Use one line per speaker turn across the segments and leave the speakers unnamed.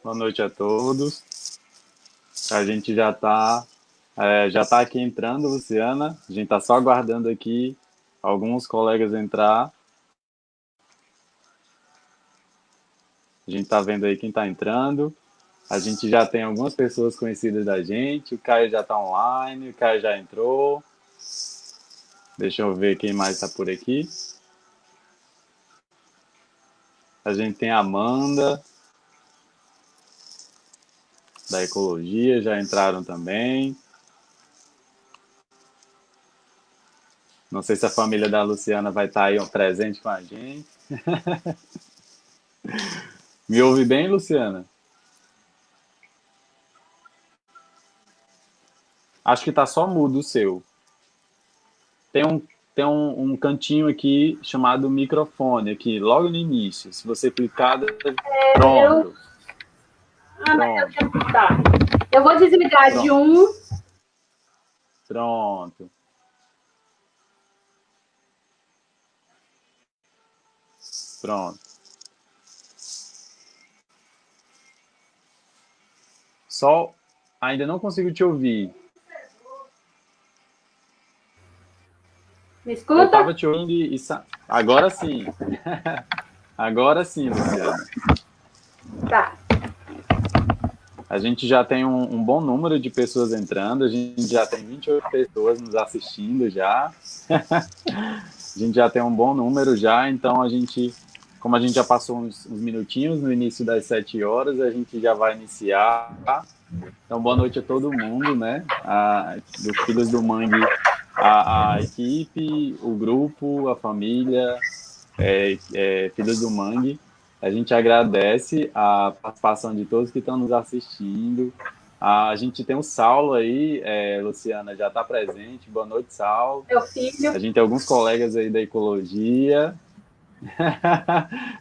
Boa noite a todos. A gente já tá aqui entrando, Luciana. A gente está só aguardando aqui alguns colegas entrar. A gente está vendo aí quem está entrando. A gente já tem algumas pessoas conhecidas da gente. O Caio já está online, o Caio já entrou. Deixa eu ver quem mais está por aqui. A gente tem a Amanda, da Ecologia, já entraram também. Não sei se a família da Luciana vai estar aí presente com a gente. Me ouve bem, Luciana? Acho que tá só mudo o seu. Tem um, tem um cantinho aqui chamado microfone, aqui, logo no início. Se você clicar, pronto.
Mas tá. Eu vou desligar
Pronto.
de um.
Pronto. Pronto. Só ainda não consigo te ouvir.
Me escuta?
Eu tava te ouvindo e agora sim. Agora sim, Luciana.
Tá.
A gente já tem um bom número de pessoas entrando, a gente já tem 28 pessoas nos assistindo já. A gente já tem um bom número já, então como a gente já passou uns minutinhos no início das 7 horas, a gente já vai iniciar. Então, boa noite a todo mundo, né? Do Filhos do Mangue, a equipe, o grupo, a família, Filhos do Mangue. A gente agradece a participação de todos que estão nos assistindo. A gente tem o Saulo aí, Luciana já está presente. Boa noite, Saulo.
Meu filho.
A gente tem alguns colegas aí da Ecologia.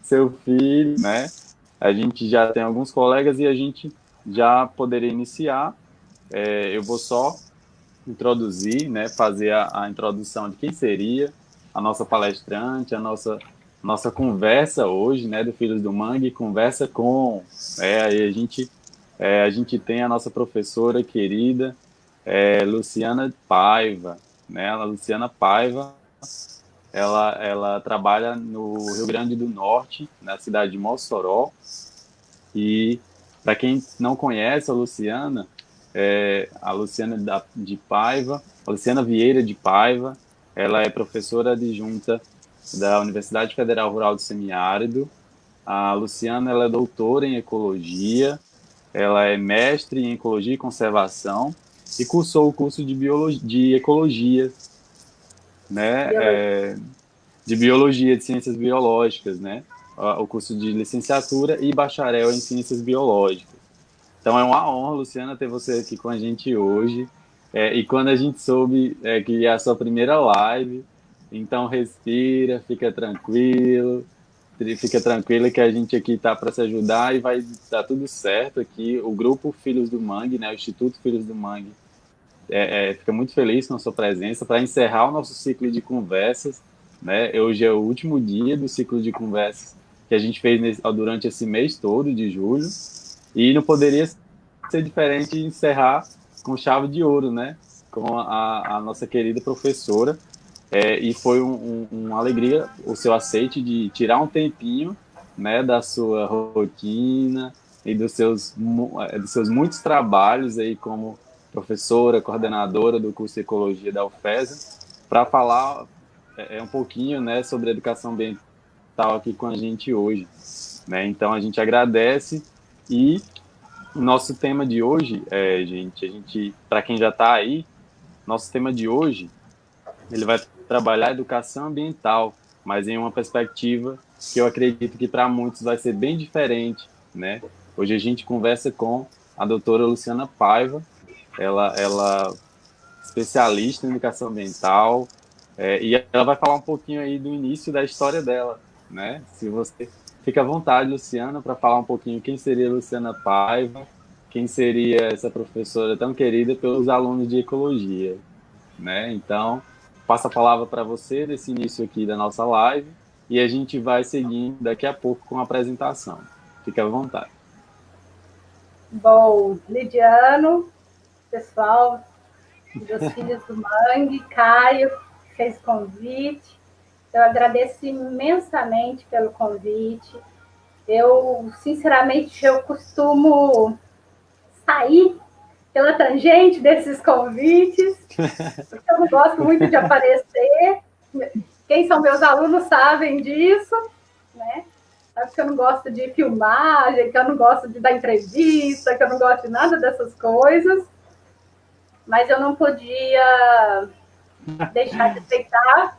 Seu filho, né? A gente já tem alguns colegas e a gente já poderia iniciar. Eu vou só introduzir, né? Fazer a introdução de quem seria a nossa palestrante, a nossa conversa hoje, né, do Filhos do Mangue, conversa com, aí a gente tem a nossa professora querida, Luciana Paiva, né, a Luciana Paiva, ela trabalha no Rio Grande do Norte, na cidade de Mossoró, e para quem não conhece a Luciana de Paiva, a Luciana Vieira de Paiva, ela é professora adjunta da Universidade Federal Rural do Semiárido. A Luciana, ela é doutora em Ecologia, ela é mestre em Ecologia e Conservação e cursou o curso de Ecologia, né, de Biologia, de Ciências Biológicas, né, o curso de licenciatura e bacharel em Ciências Biológicas. Então é uma honra, Luciana, ter você aqui com a gente hoje. E quando a gente soube que é a sua primeira live, então respira, fica tranquilo que a gente aqui está para se ajudar e vai dar tudo certo aqui. O grupo Filhos do Mangue, né, o Instituto Filhos do Mangue, fica muito feliz com a sua presença para encerrar o nosso ciclo de conversas. Né? Hoje é o último dia do ciclo de conversas que a gente fez durante esse mês todo de julho. E não poderia ser diferente de encerrar com chave de ouro, né? Com a nossa querida professora. E foi uma alegria o seu aceite de tirar um tempinho, né, da sua rotina e dos seus muitos trabalhos aí como professora, coordenadora do curso de Ecologia da UFESA, para falar um pouquinho, né, sobre educação ambiental aqui com a gente hoje. Né? Então, a gente agradece e o nosso tema de hoje, gente, para quem já está aí, nosso tema de hoje, ele vai trabalhar educação ambiental, mas em uma perspectiva que eu acredito que para muitos vai ser bem diferente, né? Hoje a gente conversa com a doutora Luciana Paiva, ela é especialista em educação ambiental, e ela vai falar um pouquinho aí do início da história dela, né? Se você fica à vontade, Luciana, para falar um pouquinho quem seria Luciana Paiva, quem seria essa professora tão querida pelos alunos de ecologia, né? Então, passo a palavra para você nesse início aqui da nossa live e a gente vai seguindo daqui a pouco com a apresentação. Fique à vontade.
Bom, Lidiano, pessoal, dos Filhos do Mangue, Caio, fez convite. Eu agradeço imensamente pelo convite. Eu, sinceramente, eu costumo sair pela tangente desses convites, porque eu não gosto muito de aparecer. Quem são meus alunos sabem disso, né? Sabe que eu não gosto de filmagem, que eu não gosto de dar entrevista, que eu não gosto de nada dessas coisas. Mas eu não podia deixar de aceitar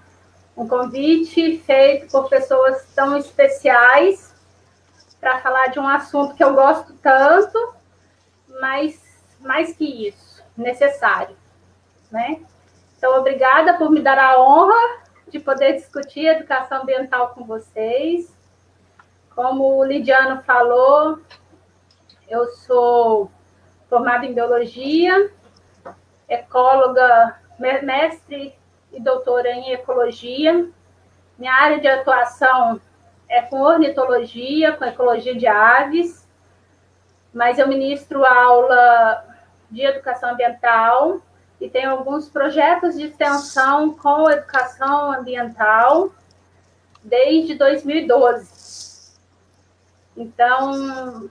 um convite feito por pessoas tão especiais para falar de um assunto que eu gosto tanto, mas mais que isso, necessário, né? Então, obrigada por me dar a honra de poder discutir educação ambiental com vocês. Como o Lidiano falou, eu sou formada em biologia, ecóloga, mestre e doutora em ecologia. Minha área de atuação é com ornitologia, com ecologia de aves, mas eu ministro aula de educação ambiental e tenho alguns projetos de extensão com educação ambiental desde 2012. Então,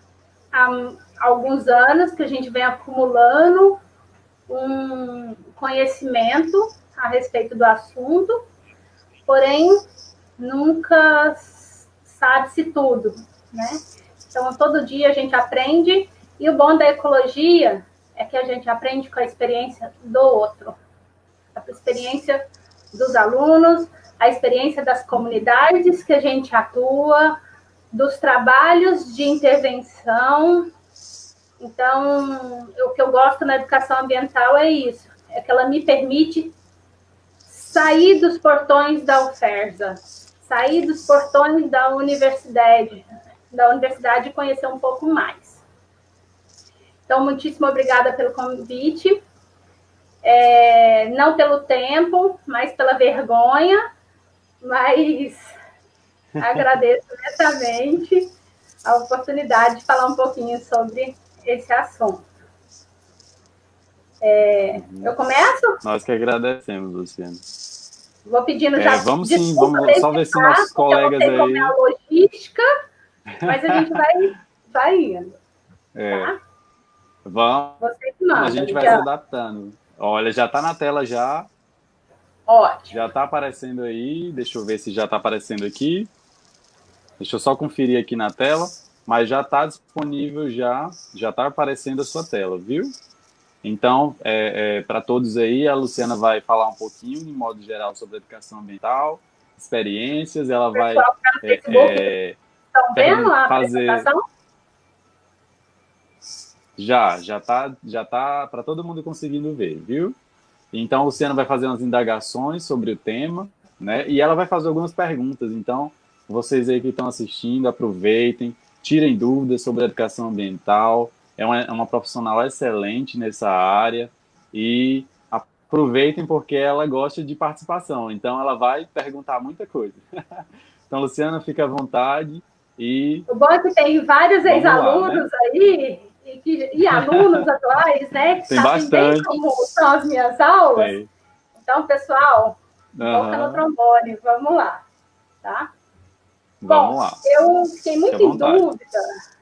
há alguns anos que a gente vem acumulando um conhecimento a respeito do assunto, porém, nunca sabe-se tudo, né? Então, todo dia a gente aprende, e o bom da ecologia é que a gente aprende com a experiência do outro, a experiência dos alunos, a experiência das comunidades que a gente atua, dos trabalhos de intervenção. Então, o que eu gosto na educação ambiental é isso, é que ela me permite sair dos portões da UFERJ, sair dos portões da universidade e conhecer um pouco mais. Então, muitíssimo obrigada pelo convite, não pelo tempo, mas pela vergonha, mas agradeço imensamente a oportunidade de falar um pouquinho sobre esse assunto. Eu começo?
Nós que agradecemos, Luciana.
Vou pedindo já.
Vamos sim, vamos só ver se nossos colegas aí.
Como é a logística, mas a gente vai indo. Tá?
Vamos.
Você que manda,
a gente vai se adaptando. Olha, já está na tela já.
Ótimo.
Já está aparecendo aí. Deixa eu ver se já está aparecendo aqui. Deixa eu só conferir aqui na tela. Mas já está disponível, já está aparecendo a sua tela, viu? Então, para todos aí, a Luciana vai falar um pouquinho, de modo geral, sobre educação ambiental, experiências, ela vai
estão vendo a apresentação?
Já tá para todo mundo conseguindo ver, viu? Então, a Luciana vai fazer umas indagações sobre o tema, né? E ela vai fazer algumas perguntas. Então, vocês aí que estão assistindo, aproveitem, tirem dúvidas sobre a educação ambiental. É uma profissional excelente nessa área e aproveitem porque ela gosta de participação. Então, ela vai perguntar muita coisa. Então, Luciana, fica à vontade.
O bom é que tem vários ex-alunos, né? Aí e alunos atuais, né? Que
tem
sabem
bastante.
Bem como são as minhas aulas. Tem. Então, pessoal, boca no trombone, vamos lá. Tá?
Vamos lá.
Eu fiquei muito em dúvida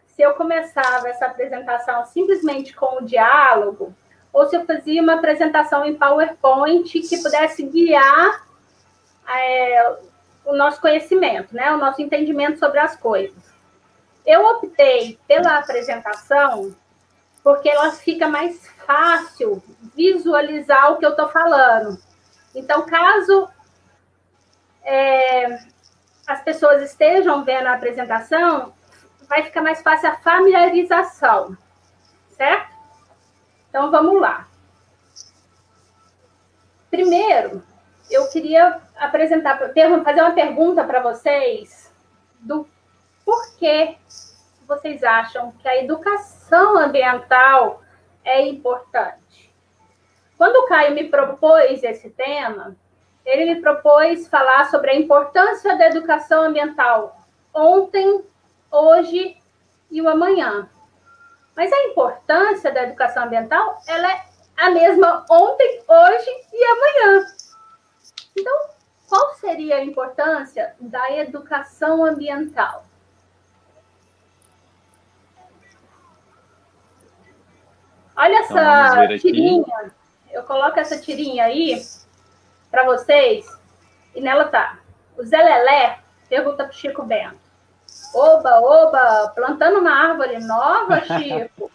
se eu começava essa apresentação simplesmente com o diálogo ou se eu fazia uma apresentação em PowerPoint que pudesse guiar o nosso conhecimento, né? O nosso entendimento sobre as coisas. Eu optei pela apresentação porque ela fica mais fácil visualizar o que eu estou falando. Então, caso as pessoas estejam vendo a apresentação, vai ficar mais fácil a familiarização, certo? Então, vamos lá. Primeiro, eu queria fazer uma pergunta para vocês do porquê vocês acham que a educação ambiental é importante. Quando o Caio me propôs esse tema, ele me propôs falar sobre a importância da educação ambiental ontem, hoje e o amanhã. Mas a importância da educação ambiental, ela é a mesma ontem, hoje e amanhã. Então, qual seria a importância da educação ambiental? Olha essa tirinha. Eu coloco essa tirinha aí para vocês. E nela tá. O Zé Lelé pergunta pro Chico Bento. Oba, oba, plantando uma árvore nova, Chico?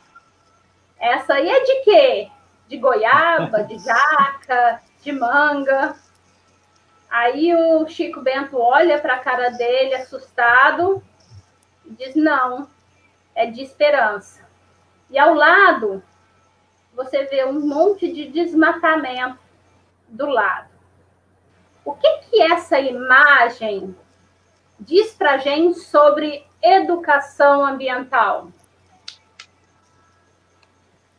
Essa aí é de quê? De goiaba, de jaca, de manga. Aí o Chico Bento olha para a cara dele, assustado, e diz, não, é de esperança. E ao lado, você vê um monte de desmatamento do lado. O que essa imagem diz para a gente sobre educação ambiental?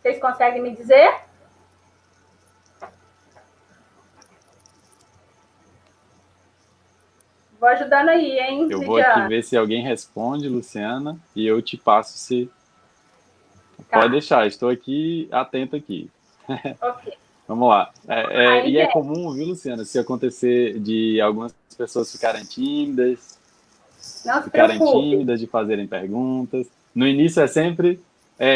Vocês conseguem me dizer? Vou ajudando aí, hein,
Eu vou aqui ver se alguém responde, Luciana, e eu te passo se... Tá. Pode deixar, estou aqui, atento aqui.
Ok.
Vamos lá. E é comum, viu, Luciana, se acontecer de algumas pessoas ficarem tímidas, de fazerem perguntas. No início é sempre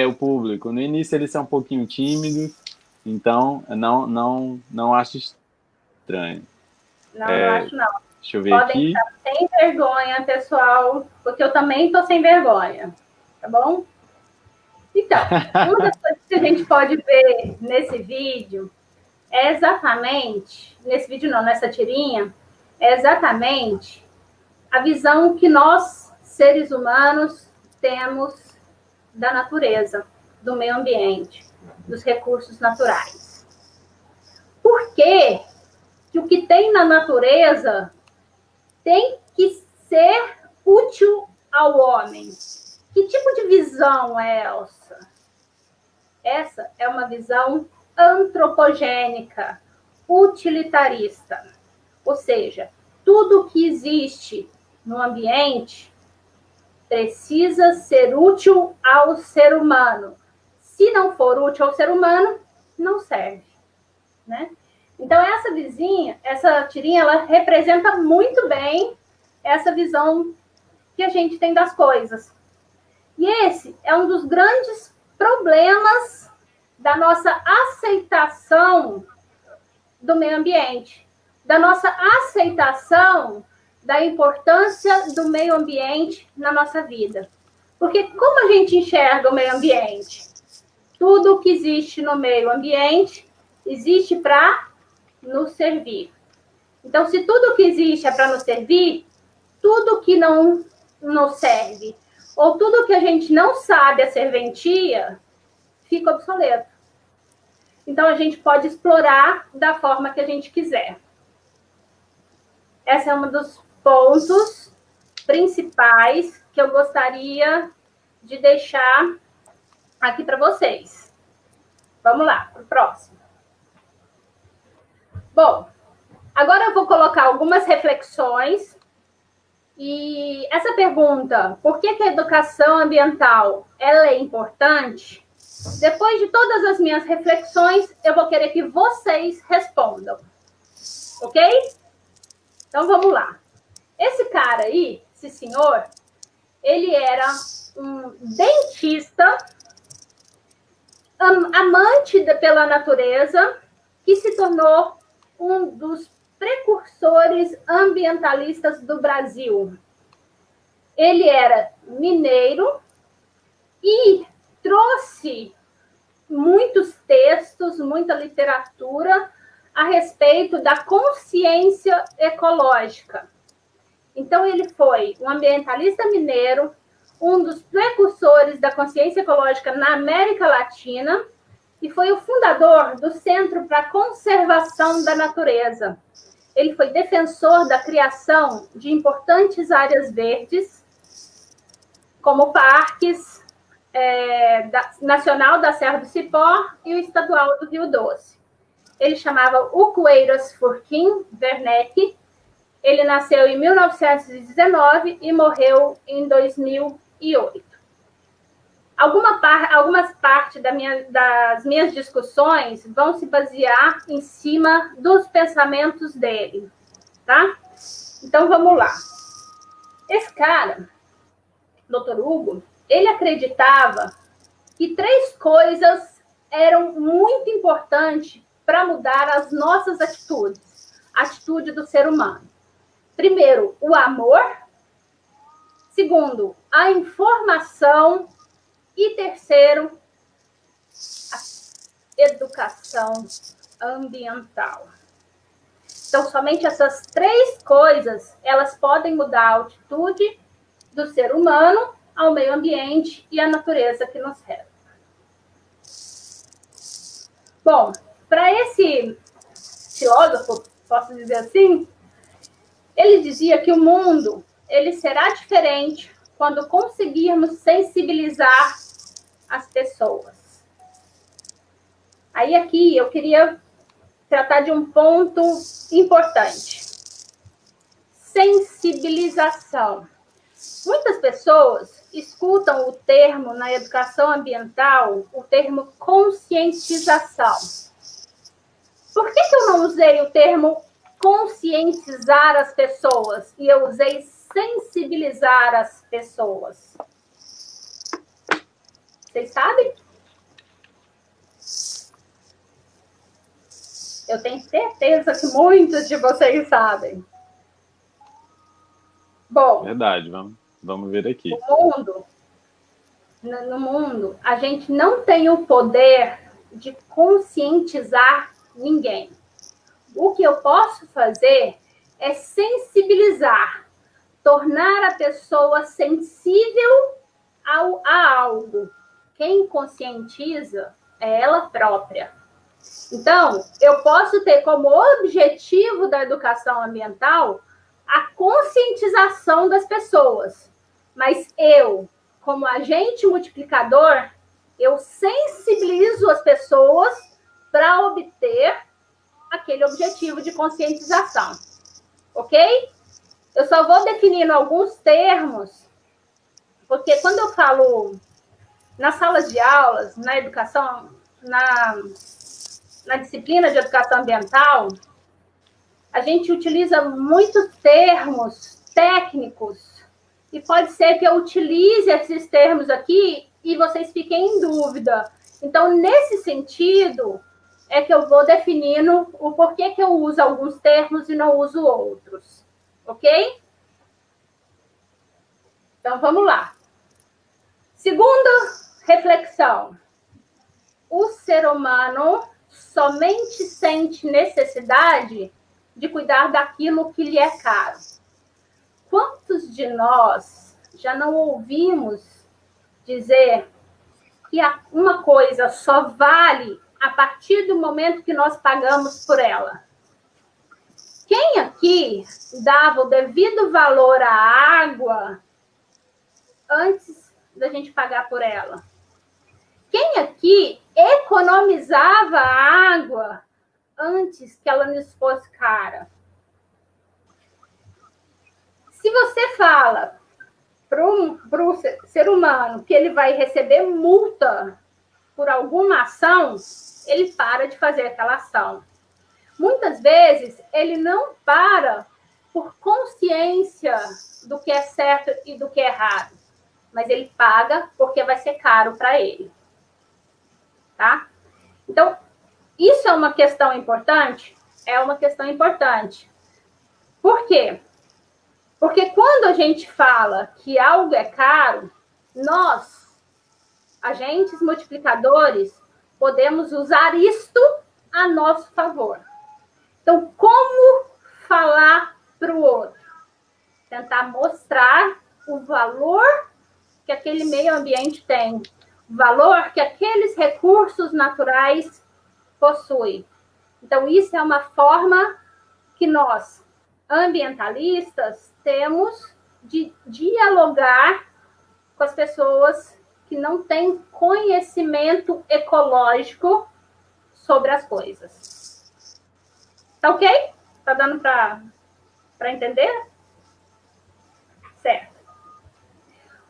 o público. No início eles são um pouquinho tímidos, então não acho estranho.
Não acho não.
Deixa eu ver
Podem
aqui.
estar sem vergonha, pessoal, porque eu também estou sem vergonha, tá bom? Então, uma das coisas que a gente pode ver nesse vídeo é exatamente, nesse vídeo não, nessa tirinha, é exatamente a visão que nós, seres humanos, temos da natureza, do meio ambiente, dos recursos naturais. Por quê? Que o que tem na natureza tem que ser útil ao homem. Que tipo de visão é essa? Essa é uma visão antropogênica, utilitarista. Ou seja, tudo que existe no ambiente precisa ser útil ao ser humano. Se não for útil ao ser humano, não serve, né? Então, essa tirinha, ela representa muito bem essa visão que a gente tem das coisas. E esse é um dos grandes problemas da nossa aceitação do meio ambiente, da nossa aceitação da importância do meio ambiente na nossa vida. Porque como a gente enxerga o meio ambiente? Tudo que existe no meio ambiente existe para nos servir. Então, se tudo que existe é para nos servir, tudo que não nos serve, ou tudo que a gente não sabe a serventia, fica obsoleto. Então, a gente pode explorar da forma que a gente quiser. Esse é um dos pontos principais que eu gostaria de deixar aqui para vocês. Vamos lá, para o próximo. Bom, agora eu vou colocar algumas reflexões. E essa pergunta, por que a educação ambiental ela é importante? Depois de todas as minhas reflexões, eu vou querer que vocês respondam. Ok? Então, vamos lá. Esse cara aí, esse senhor, ele era um dentista, amante pela natureza, que se tornou um dos precursores ambientalistas do Brasil. Ele era mineiro e trouxe muitos textos, muita literatura a respeito da consciência ecológica. Então, ele foi um ambientalista mineiro, um dos precursores da consciência ecológica na América Latina e foi o fundador do Centro para a Conservação da Natureza. Ele foi defensor da criação de importantes áreas verdes, como parques Nacional da Serra do Cipó e o Estadual do Rio Doce. Ele chamava Ucueiras Furquim Werneck. Ele nasceu em 1919 e morreu em 2008. Algumas partes das minhas discussões vão se basear em cima dos pensamentos dele, tá? Então, vamos lá. Esse cara, Dr. Hugo, ele acreditava que 3 coisas eram muito importantes para mudar as nossas atitudes, a atitude do ser humano. Primeiro, o amor. Segundo, a informação. E terceiro, a educação ambiental. Então, somente essas 3 coisas, elas podem mudar a atitude do ser humano ao meio ambiente e à natureza que nos cerca. Bom, para esse filósofo, posso dizer assim, ele dizia que o mundo ele será diferente quando conseguirmos sensibilizar as pessoas. Aí aqui eu queria tratar de um ponto importante. Sensibilização. Muitas pessoas escutam o termo na educação ambiental, o termo conscientização. Por que eu não usei o termo conscientizar as pessoas e eu usei sensibilizar as pessoas? Vocês sabem? Eu tenho certeza que muitos de vocês sabem. Bom,
verdade, vamos ver aqui.
No mundo, a gente não tem o poder de conscientizar ninguém. O que eu posso fazer é sensibilizar, tornar a pessoa sensível a algo. Quem conscientiza é ela própria. Então, eu posso ter como objetivo da educação ambiental a conscientização das pessoas, mas eu, como agente multiplicador, eu sensibilizo as pessoas para obter aquele objetivo de conscientização, ok? Eu só vou definindo alguns termos, porque quando eu falo nas salas de aulas, na educação, na disciplina de educação ambiental, a gente utiliza muitos termos técnicos e pode ser que eu utilize esses termos aqui e vocês fiquem em dúvida. Então, nesse sentido, é que eu vou definindo o porquê que eu uso alguns termos e não uso outros. Ok? Então, vamos lá. Segunda reflexão. O ser humano somente sente necessidade de cuidar daquilo que lhe é caro. Quantos de nós já não ouvimos dizer que uma coisa só vale a partir do momento que nós pagamos por ela? Quem aqui dava o devido valor à água antes da gente pagar por ela? Quem aqui economizava a água antes que ela nos fosse cara? Se você fala para o ser humano que ele vai receber multa por alguma ação, ele para de fazer aquela ação. Muitas vezes, ele não para por consciência do que é certo e do que é errado, mas ele paga porque vai ser caro para ele. Tá? Então, isso é uma questão importante? É uma questão importante. Por quê? Porque quando a gente fala que algo é caro, nós, agentes multiplicadores, podemos usar isto a nosso favor. Então, como falar para o outro? Tentar mostrar o valor que aquele meio ambiente tem, o valor que aqueles recursos naturais possuem. Então, isso é uma forma que nós, ambientalistas, temos de dialogar com as pessoas que não têm conhecimento ecológico sobre as coisas. Tá ok? Tá dando para entender? Certo.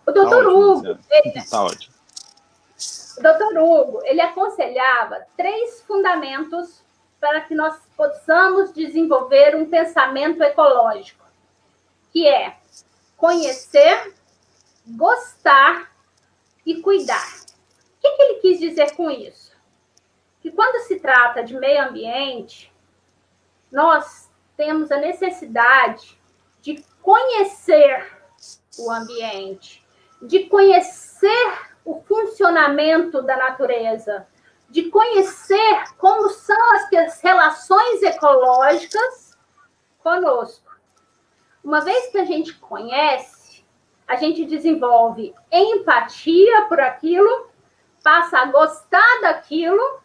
O doutor Hugo...
Tá ótimo.
Dr. Hugo, ele aconselhava 3 fundamentos para que nós possamos desenvolver um pensamento ecológico, que é conhecer, gostar e cuidar. O que ele quis dizer com isso? Que quando se trata de meio ambiente, nós temos a necessidade de conhecer o ambiente, de conhecer o funcionamento da natureza, de conhecer como são as relações ecológicas conosco. Uma vez que a gente conhece, a gente desenvolve empatia por aquilo, passa a gostar daquilo,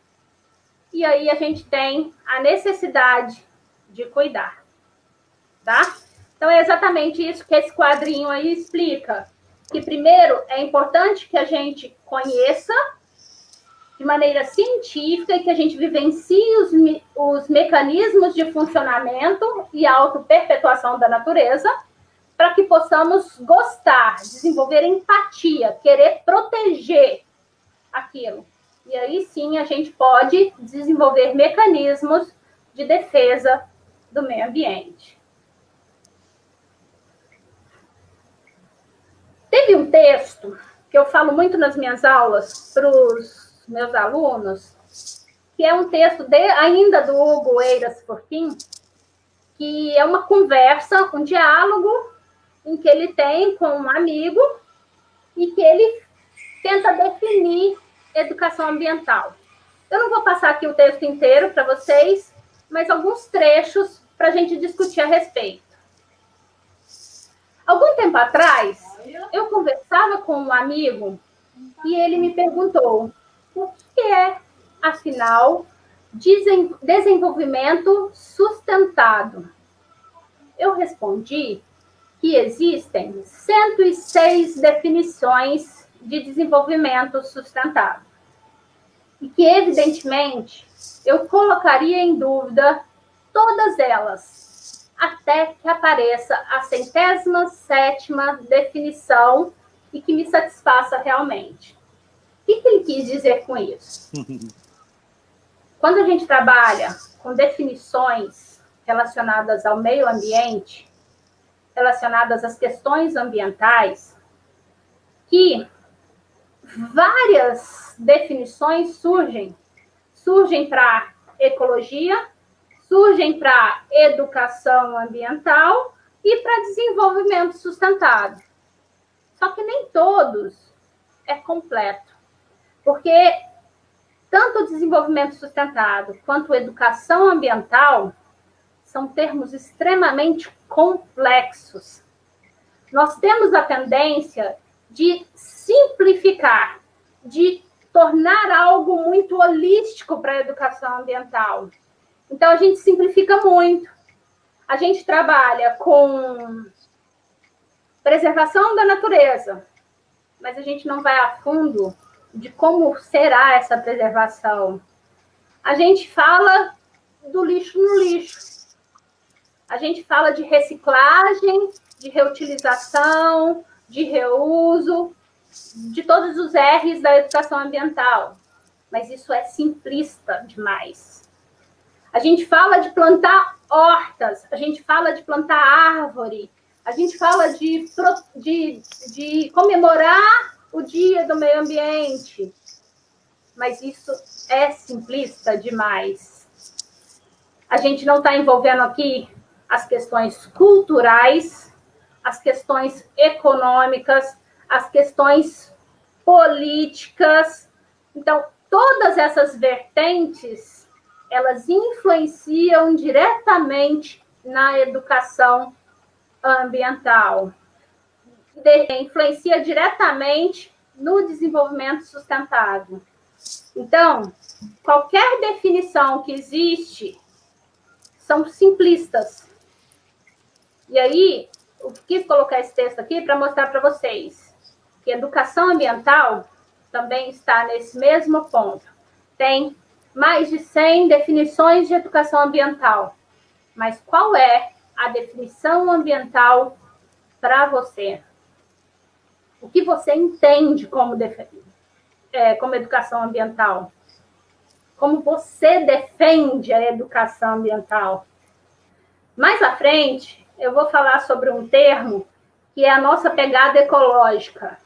e aí a gente tem a necessidade de cuidar, tá? Então, é exatamente isso que esse quadrinho aí explica. Que, primeiro, é importante que a gente conheça de maneira científica e que a gente vivencie os mecanismos de funcionamento e autoperpetuação da natureza, para que possamos gostar, desenvolver empatia, querer proteger aquilo. E aí sim a gente pode desenvolver mecanismos de defesa do meio ambiente. Teve um texto que eu falo muito nas minhas aulas para os meus alunos, que é um texto ainda do Hugo Eiras Forquim, que é uma conversa, um diálogo em que ele tem com um amigo e que ele tenta definir educação ambiental. Eu não vou passar aqui o texto inteiro para vocês, mas alguns trechos para a gente discutir a respeito. Algum tempo atrás, eu conversava com um amigo e ele me perguntou o que é, afinal, desenvolvimento sustentado. Eu respondi que existem 106 definições de desenvolvimento sustentável. E que, evidentemente, eu colocaria em dúvida todas elas, até que apareça a 107ª definição e que me satisfaça realmente. O que ele quis dizer com isso? Quando a gente trabalha com definições relacionadas ao meio ambiente, relacionadas às questões ambientais, que várias definições surgem para ecologia, surgem para educação ambiental e para desenvolvimento sustentável. Só que nem todos é completo, porque tanto o desenvolvimento sustentável quanto a educação ambiental são termos extremamente complexos. Nós temos a tendência de simplificar, de tornar algo muito holístico para a educação ambiental. Então, a gente simplifica muito. A gente trabalha com preservação da natureza, mas a gente não vai a fundo de como será essa preservação. A gente fala do lixo no lixo. A gente fala de reciclagem, de reutilização, de reuso, de todos os R's da educação ambiental. Mas isso é simplista demais. A gente fala de plantar hortas, a gente fala de plantar árvore, a gente fala de comemorar o Dia do Meio Ambiente. Mas isso é simplista demais. A gente não está envolvendo aqui as questões culturais, as questões econômicas, as questões políticas. Então, todas essas vertentes, elas influenciam diretamente na educação ambiental. Influencia diretamente no desenvolvimento sustentável. Então, qualquer definição que existe são simplistas. E aí, eu quis colocar esse texto aqui para mostrar para vocês que educação ambiental também está nesse mesmo ponto. Tem mais de 100 definições de educação ambiental. Mas qual é a definição ambiental para você? O que você entende como definir? como educação ambiental? Como você defende a educação ambiental? Mais à frente, eu vou falar sobre um termo que é a nossa pegada ecológica.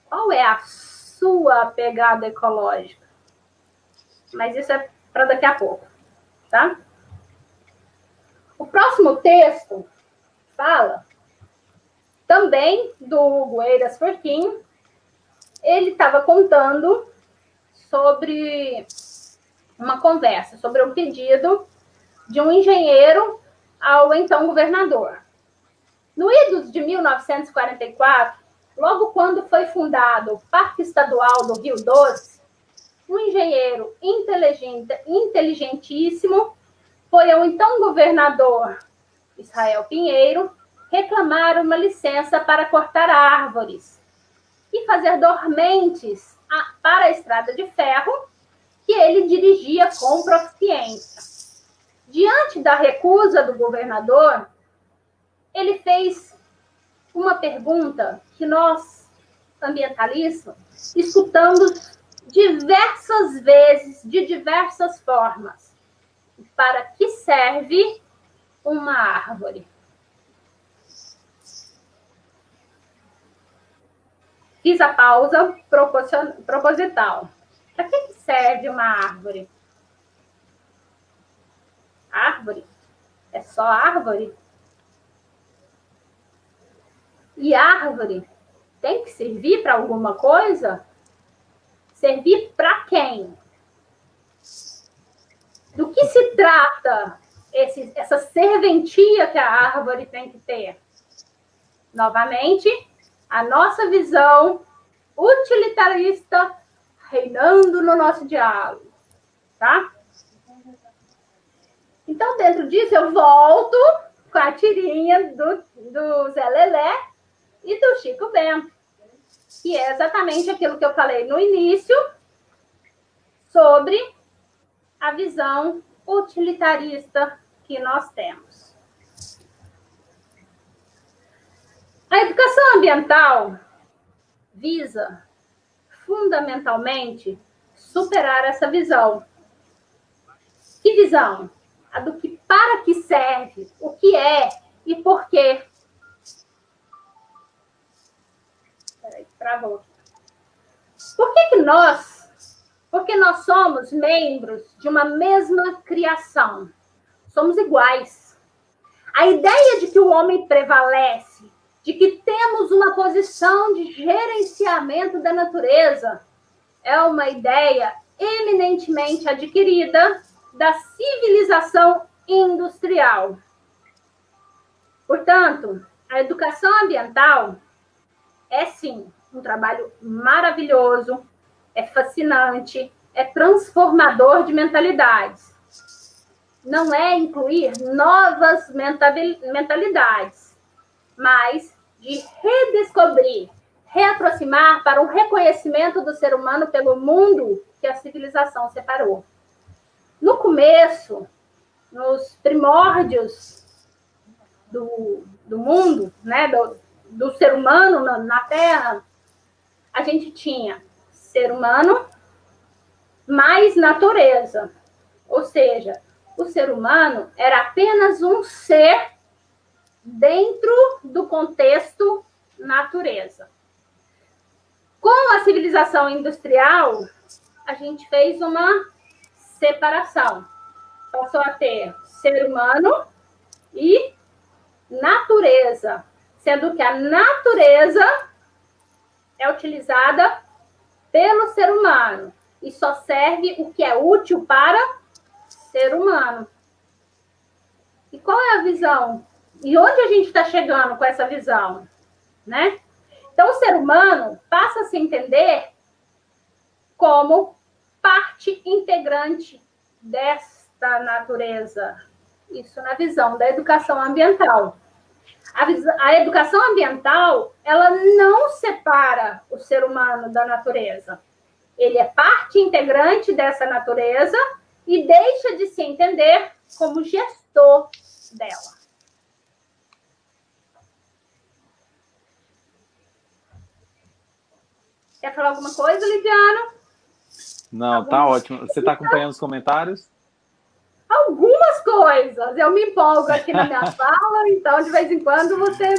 Qual é a sua pegada ecológica? Mas isso é para daqui a pouco, tá? O próximo texto fala também do Hugo Eiras Forquim. Ele estava contando sobre uma conversa, sobre um pedido de um engenheiro ao então governador. No idos de 1944, logo quando foi fundado o Parque Estadual do Rio Doce, um engenheiro inteligentíssimo foi ao então governador Israel Pinheiro reclamar uma licença para cortar árvores e fazer dormentes para a estrada de ferro que ele dirigia com proficiência. Diante da recusa do governador, ele fez uma pergunta que nós, ambientalistas, escutamos diversas vezes, de diversas formas. Para que serve uma árvore? Fiz a pausa proposital. Para que serve uma árvore? Árvore? É só árvore? E árvore tem que servir para alguma coisa? Servir para quem? Do que se trata essa serventia que a árvore tem que ter? Novamente, a nossa visão utilitarista reinando no nosso diálogo, tá? Então, dentro disso, eu volto com a tirinha do Zé Lelé e do Chico Bento, que é exatamente aquilo que eu falei no início sobre a visão utilitarista que nós temos. A educação ambiental visa, fundamentalmente, superar essa visão. Que visão? A do que para que serve, o que é e por quê. Peraí, travou. Porque nós somos membros de uma mesma criação. Somos iguais. A ideia de que o homem prevalece, de que temos uma posição de gerenciamento da natureza, é uma ideia eminentemente adquirida da civilização industrial. Portanto, a educação ambiental é, sim, um trabalho maravilhoso, é fascinante, é transformador de mentalidades. Não é incluir novas mentalidades, mas de redescobrir, reaproximar para um reconhecimento do ser humano pelo mundo que a civilização separou. No começo, nos primórdios do mundo, né, do ser humano na Terra, a gente tinha ser humano mais natureza. Ou seja, o ser humano era apenas um ser dentro do contexto natureza. Com a civilização industrial, a gente fez uma separação. Passou a ter ser humano e natureza, sendo que a natureza é utilizada pelo ser humano e só serve o que é útil para ser humano. E qual é a visão? E onde a gente está chegando com essa visão? Né? Então, o ser humano passa a se entender como parte integrante desta natureza. Isso na visão da educação ambiental. A educação ambiental, ela não separa o ser humano da natureza. Ele é parte integrante dessa natureza e deixa de se entender como gestor dela. Quer falar alguma coisa, Lidiano?
Não, tá ótimo. Você está acompanhando os comentários?
Algumas coisas. Eu me empolgo aqui na minha fala, então de vez em quando você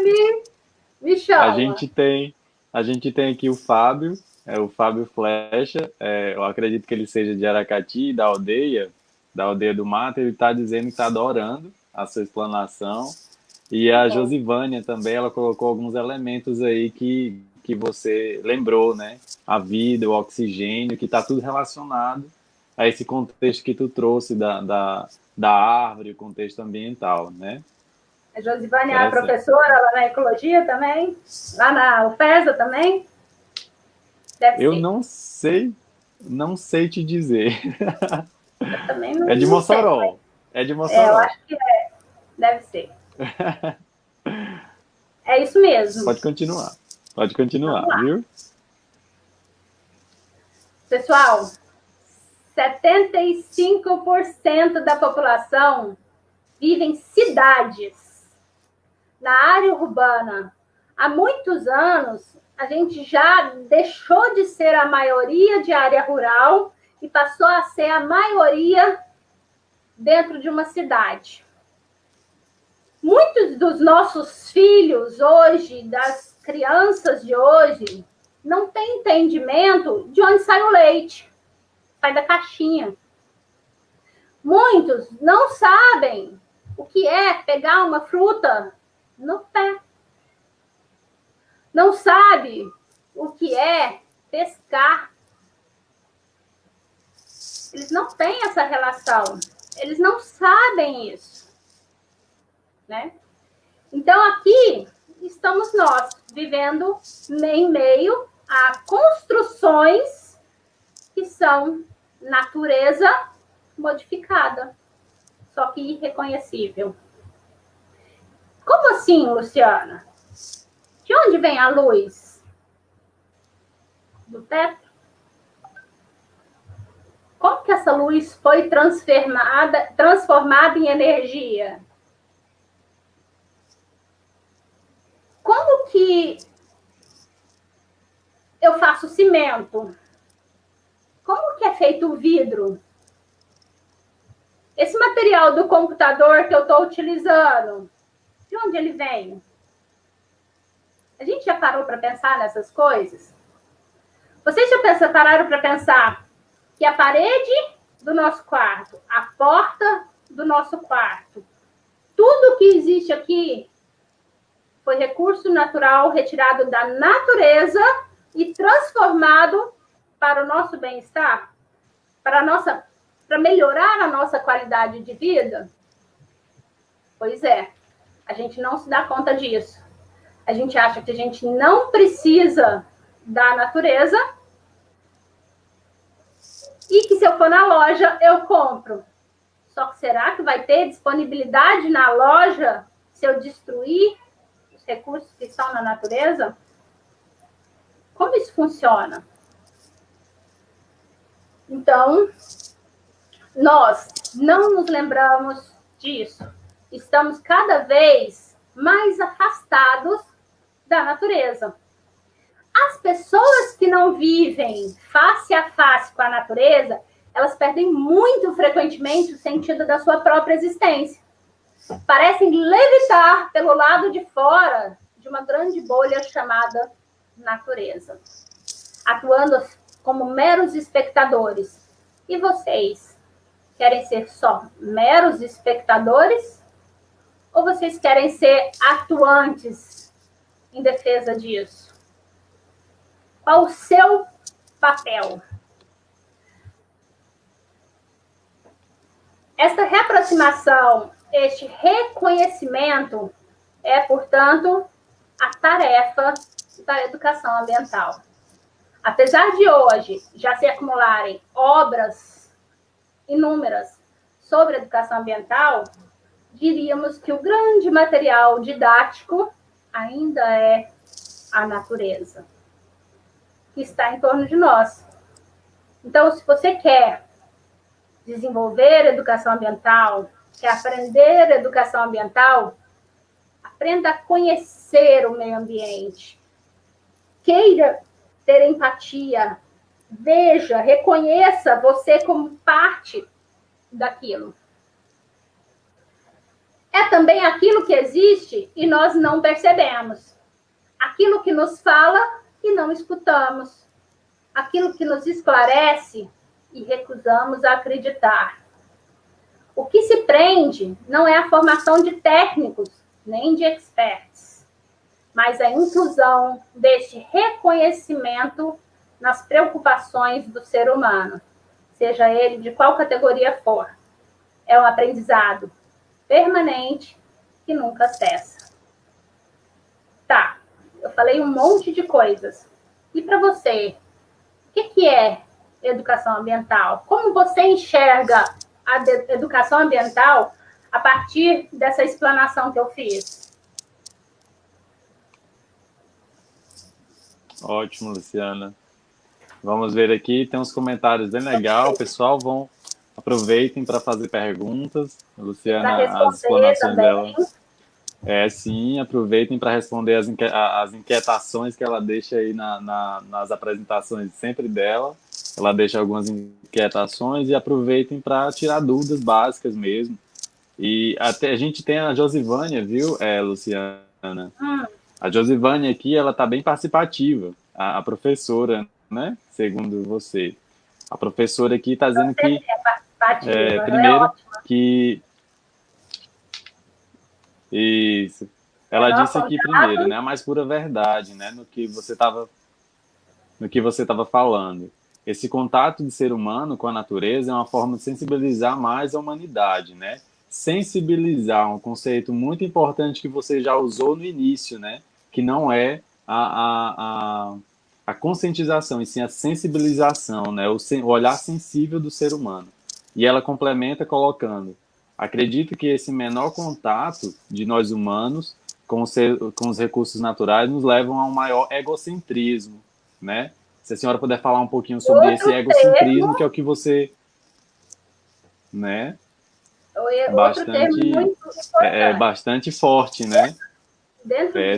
me
A
chama.
gente tem, a gente tem aqui o Fábio, o Fábio Flecha. Eu acredito que ele seja de Aracati, da aldeia do Mato. Ele está dizendo que está adorando a sua explanação. E a
Bom,
Josivânia também, ela colocou alguns elementos aí que você lembrou, né? A vida, o oxigênio, que está tudo relacionado a esse contexto que tu trouxe da árvore, o contexto ambiental, né?
a Josivânia é a
Interessante.
professora lá na ecologia também? Lá na UFESA também? Deve
Eu
ser.
não sei te dizer.
Eu também
É de
não sei, mas
Mossoró. É de
eu
Mossoró.
acho que deve ser. É isso mesmo.
Pode continuar. Pode
Vamos
continuar,
lá.
viu?
Pessoal, 75% da população vive em cidades, na área urbana. Há muitos anos, a gente já deixou de ser a maioria de área rural e passou a ser a maioria dentro de uma cidade. Muitos dos nossos filhos hoje, das crianças de hoje, não têm entendimento de onde sai o leite. Sai da caixinha. Muitos não sabem o que é pegar uma fruta no pé. Não sabe o que é pescar. Eles não têm essa relação. Eles não sabem isso, né? Então, aqui estamos nós, vivendo em meio a construções que são natureza modificada, só que irreconhecível. Como assim, Luciana? De onde vem a luz? Do teto? Como que essa luz foi transformada em energia? Como que eu faço cimento? Como que é feito o vidro? Esse material do computador que eu estou utilizando, de onde ele vem? A gente já parou para pensar nessas coisas? Vocês já pararam para pensar que a parede do nosso quarto, a porta do nosso quarto, tudo que existe aqui foi recurso natural retirado da natureza e transformado para o nosso bem-estar, para melhorar a nossa qualidade de vida? Pois é, a gente não se dá conta disso. A gente acha que a gente não precisa da natureza e que se eu for na loja, eu compro. Só que será que vai ter disponibilidade na loja se eu destruir os recursos que estão na natureza? Como isso funciona? Então, nós não nos lembramos disso. Estamos cada vez mais afastados da natureza. As pessoas que não vivem face a face com a natureza, elas perdem muito frequentemente o sentido da sua própria existência. Parecem levitar pelo lado de fora de uma grande bolha chamada natureza, atuando como meros espectadores. E vocês querem ser só meros espectadores? Ou vocês querem ser atuantes em defesa disso? Qual o seu papel? Esta reaproximação, este reconhecimento é, portanto, a tarefa da educação ambiental. Apesar de hoje já se acumularem obras inúmeras sobre educação ambiental, diríamos que o grande material didático ainda é a natureza, que está em torno de nós. Então, se você quer desenvolver educação ambiental, quer aprender educação ambiental, aprenda a conhecer o meio ambiente. Queira ter empatia. Veja, reconheça você como parte daquilo. É também aquilo que existe e nós não percebemos. Aquilo que nos fala e não escutamos. Aquilo que nos esclarece e recusamos a acreditar. O que se prende não é a formação de técnicos, nem de experts, mas a inclusão deste reconhecimento nas preocupações do ser humano, seja ele de qual categoria for. É um aprendizado permanente que nunca cessa. Tá, eu falei um monte de coisas. E para você, o que é educação ambiental? Como você enxerga a educação ambiental a partir dessa explanação que eu fiz?
Ótimo, Luciana. Vamos ver aqui, tem uns comentários bem legais. Pessoal, aproveitem para fazer perguntas. Luciana, as explanações dela. Sim, aproveitem para responder as inquietações que ela deixa aí nas apresentações sempre dela. Ela deixa algumas inquietações e aproveitem para tirar dúvidas básicas mesmo. E até a gente tem a Josivânia, viu, Luciana? A Josivânia aqui, ela está bem participativa, a professora, né? Segundo você. A professora aqui está dizendo que, primeiro, que... Isso. Ela disse aqui primeiro, né? A mais pura verdade, né? No que você estava falando. Esse contato de ser humano com a natureza é uma forma de sensibilizar mais a humanidade, né? Sensibilizar, um conceito muito importante que você já usou no início, né? Que não é a conscientização, e sim a sensibilização, né? O olhar sensível do ser humano. E ela complementa colocando: acredito que esse menor contato de nós humanos com os recursos naturais nos levam a um maior egocentrismo, né? Se a senhora puder falar um pouquinho sobre esse egocentrismo, que é o que você, né? Bastante forte, né?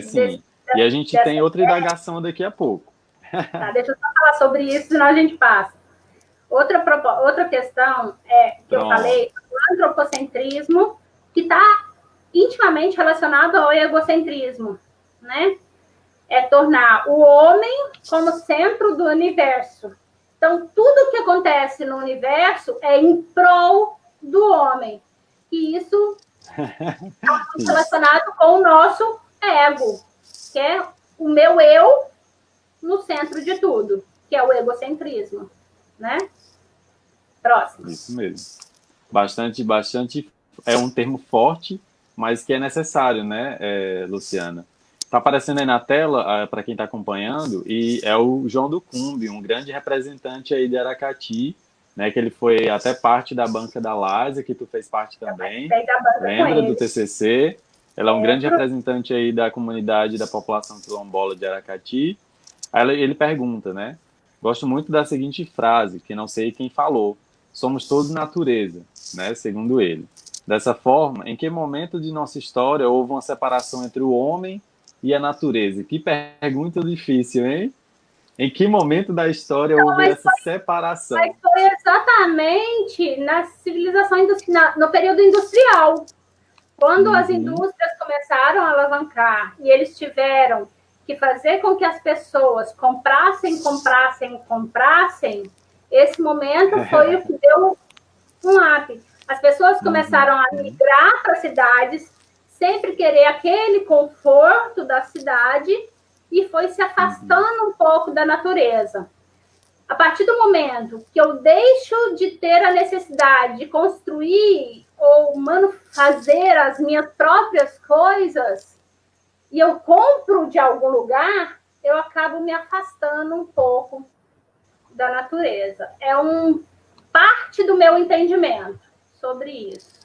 Sim. E a gente tem outra indagação daqui a pouco.
Tá, deixa eu só falar sobre isso, senão a gente passa. Outra questão que eu falei, o antropocentrismo, que está intimamente relacionado ao egocentrismo, né? É tornar o homem como centro do universo. Então, tudo que acontece no universo é em prol do homem. E isso está relacionado com o nosso ego, que é o meu eu no centro de tudo, que é o egocentrismo, né? Próximo.
Isso mesmo. Bastante, é um termo forte, mas que é necessário, né, Luciana? Está aparecendo aí na tela, para quem está acompanhando, e é o João do Cumbi, um grande representante aí de Aracati, né, que ele foi até parte da banca da Lázia, que tu fez parte também, lembra do TCC? Ela é um grande representante aí da comunidade da população quilombola de Aracati. Aí ele pergunta, né, gosto muito da seguinte frase, que não sei quem falou: somos todos natureza, né, segundo ele. Dessa forma, em que momento de nossa história houve uma separação entre o homem e a natureza? Que pergunta difícil, hein? Em que momento da história houve essa separação?
Mas foi exatamente na civilização no período industrial. Quando as indústrias começaram a alavancar e eles tiveram que fazer com que as pessoas comprassem, esse momento foi o que deu um up. As pessoas começaram a migrar para cidades, sempre querer aquele conforto da cidade, e foi se afastando um pouco da natureza. A partir do momento que eu deixo de ter a necessidade de construir ou fazer as minhas próprias coisas, e eu compro de algum lugar, eu acabo me afastando um pouco da natureza. É parte do meu entendimento sobre isso.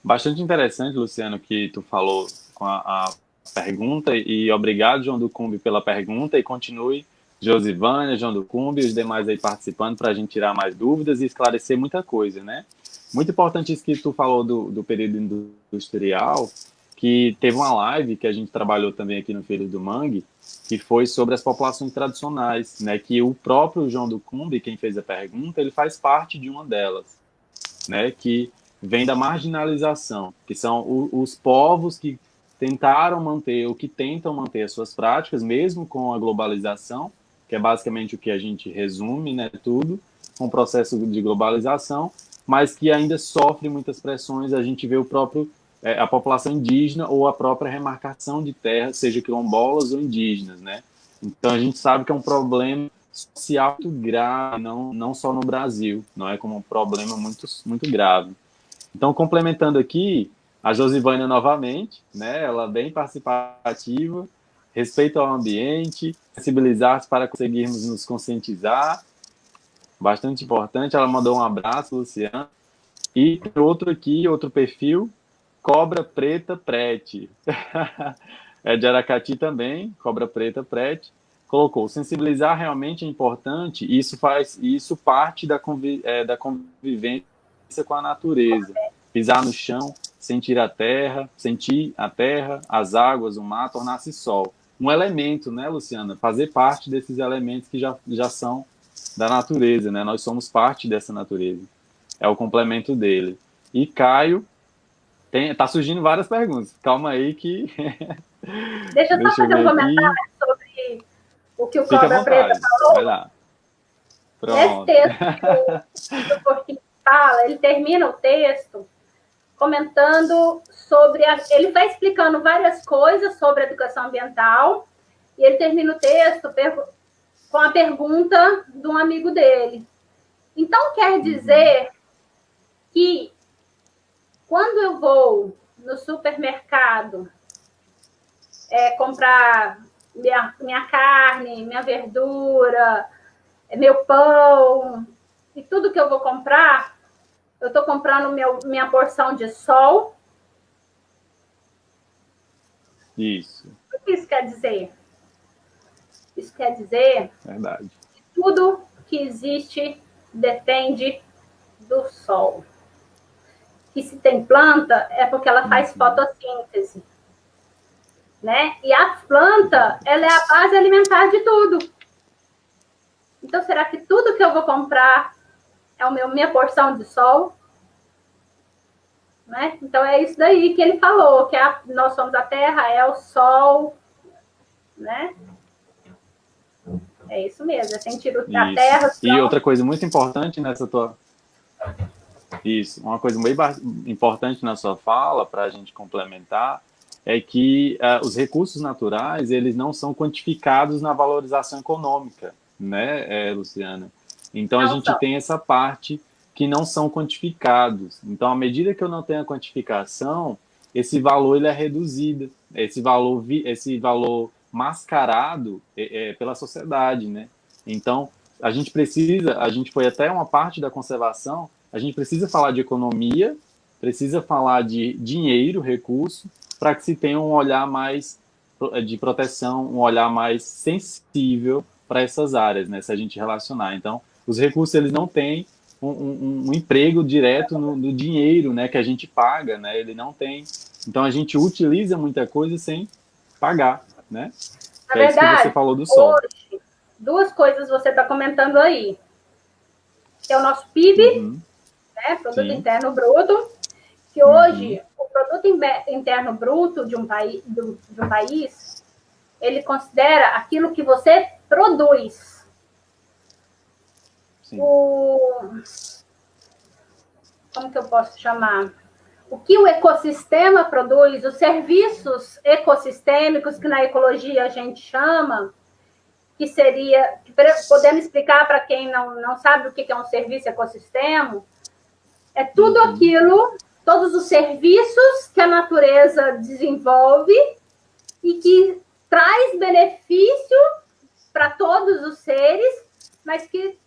Bastante interessante, Luciano, que tu falou com a pergunta, e obrigado, João do Cumbi, pela pergunta, e continue, Josivânia, João do Cumbi e os demais aí participando para a gente tirar mais dúvidas e esclarecer muita coisa, né? Muito importante isso que tu falou do período industrial, que teve uma live que a gente trabalhou também aqui no Filhos do Mangue, que foi sobre as populações tradicionais, né? Que o próprio João do Cumbe, quem fez a pergunta, ele faz parte de uma delas, né? Que vem da marginalização, que são os povos que tentaram manter, ou que tentam manter as suas práticas, mesmo com a globalização, que é basicamente o que a gente resume, né? Tudo, com o processo de globalização, mas que ainda sofre muitas pressões. A gente vê o próprio a população indígena ou a própria remarcação de terras, seja quilombolas ou indígenas, né? Então a gente sabe que é um problema social muito grave, não só no Brasil, não é como um problema muito grave. Então, complementando aqui, a Josivânia novamente, né? Ela bem participativa, respeito ao ambiente, sensibilizar para conseguirmos nos conscientizar, bastante importante. Ela mandou um abraço, Luciana. E tem outro aqui, outro perfil, Cobra Preta Prete. É de Aracati também, Cobra Preta Prete. Colocou, sensibilizar realmente é importante, e isso parte da convivência com a natureza. Pisar no chão, sentir a terra, as águas, o mar, tornar-se sol. Um elemento, né, Luciana? Fazer parte desses elementos que já são da natureza, né? Nós somos parte dessa natureza. É o complemento dele. E Caio, tá surgindo várias perguntas. Calma aí que...
Deixa eu só
Deixa eu
fazer um
ver
comentário
aqui.
sobre o que o
Fica à
Cobra Preta
vontade.
falou.
Vai lá.
Nesse
Pronto.
texto que o Porquinho fala, ele termina o texto comentando sobre... Ele vai explicando várias coisas sobre a educação ambiental e ele termina o texto com a pergunta de um amigo dele. Então, quer dizer que quando eu vou no supermercado comprar minha carne, minha verdura, meu pão e tudo que eu vou comprar, eu estou comprando minha porção de sol.
Isso.
O que isso quer dizer? Isso quer dizer
Verdade.
que tudo que existe depende do sol. Que se tem planta é porque ela faz fotossíntese, né? E a planta, ela é a base alimentar de tudo. Então, será que tudo que eu vou comprar é minha porção de sol? Né? Então, é isso daí que ele falou, que nós somos a terra, é o sol, né? É isso mesmo, é sentir a terra.
E outra coisa muito importante nessa tua... Isso, uma coisa bem importante na sua fala, para a gente complementar, é que os recursos naturais, eles não são quantificados na valorização econômica, né, Luciana? Então, a gente tem essa parte que não são quantificados. Então, à medida que eu não tenho a quantificação, esse valor ele é reduzido, esse valor mascarado pela sociedade, né? Então, a gente foi até uma parte da conservação, a gente precisa falar de economia, precisa falar de dinheiro, recurso, para que se tenha um olhar mais de proteção, um olhar mais sensível para essas áreas, né? Se a gente relacionar. Então, os recursos, eles não têm um emprego direto no dinheiro, né? Que a gente paga, né? Ele não tem. Então, a gente utiliza muita coisa sem pagar, né?
Na verdade,
isso que você falou do sol.
Hoje, duas coisas você está comentando aí. Que é o nosso PIB, né? Produto Interno Bruto, que hoje o produto interno bruto de um país, ele considera aquilo que você produz. Como que eu posso chamar? O que o ecossistema produz, os serviços ecossistêmicos, que na ecologia a gente chama, que seria, podendo explicar para quem não sabe o que é um serviço ecossistema, é tudo aquilo, todos os serviços que a natureza desenvolve e que traz benefício para todos os seres, mas que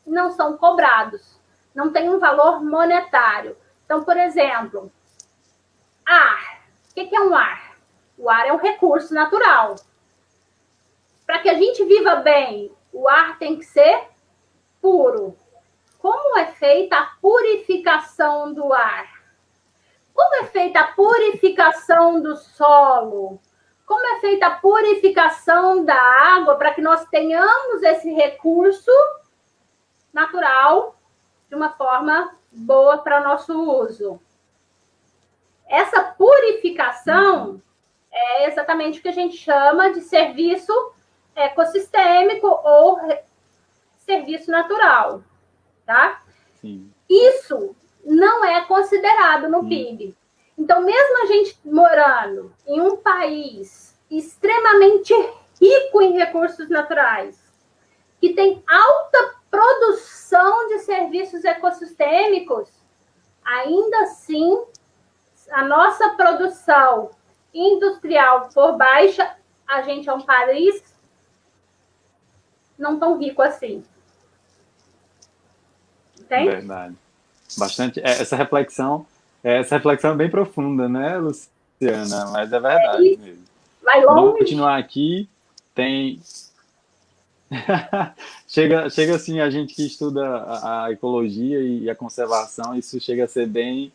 não são cobrados, não tem um valor monetário. Então, por exemplo, ar. O que é um ar? O ar é um recurso natural. Para que a gente viva bem, o ar tem que ser puro. Como é feita a purificação do ar? como é feita a purificação do solo? Como é feita a purificação da água para que nós tenhamos esse recurso natural de uma forma boa para nosso uso? Essa purificação é exatamente o que a gente chama de serviço ecossistêmico ou serviço natural, tá?
Sim.
Isso não é considerado no PIB. Então, mesmo a gente morando em um país extremamente rico em recursos naturais, que tem alta produção de serviços ecossistêmicos, ainda assim, a nossa produção industrial for baixa, a gente é um país não tão rico assim. Entende?
Verdade. Bastante. Essa reflexão é bem profunda, né, Luciana? Mas é verdade mesmo.
Vai longe.
Vamos continuar aqui. Tem. chega assim, a gente que estuda a ecologia e a conservação, isso chega a ser bem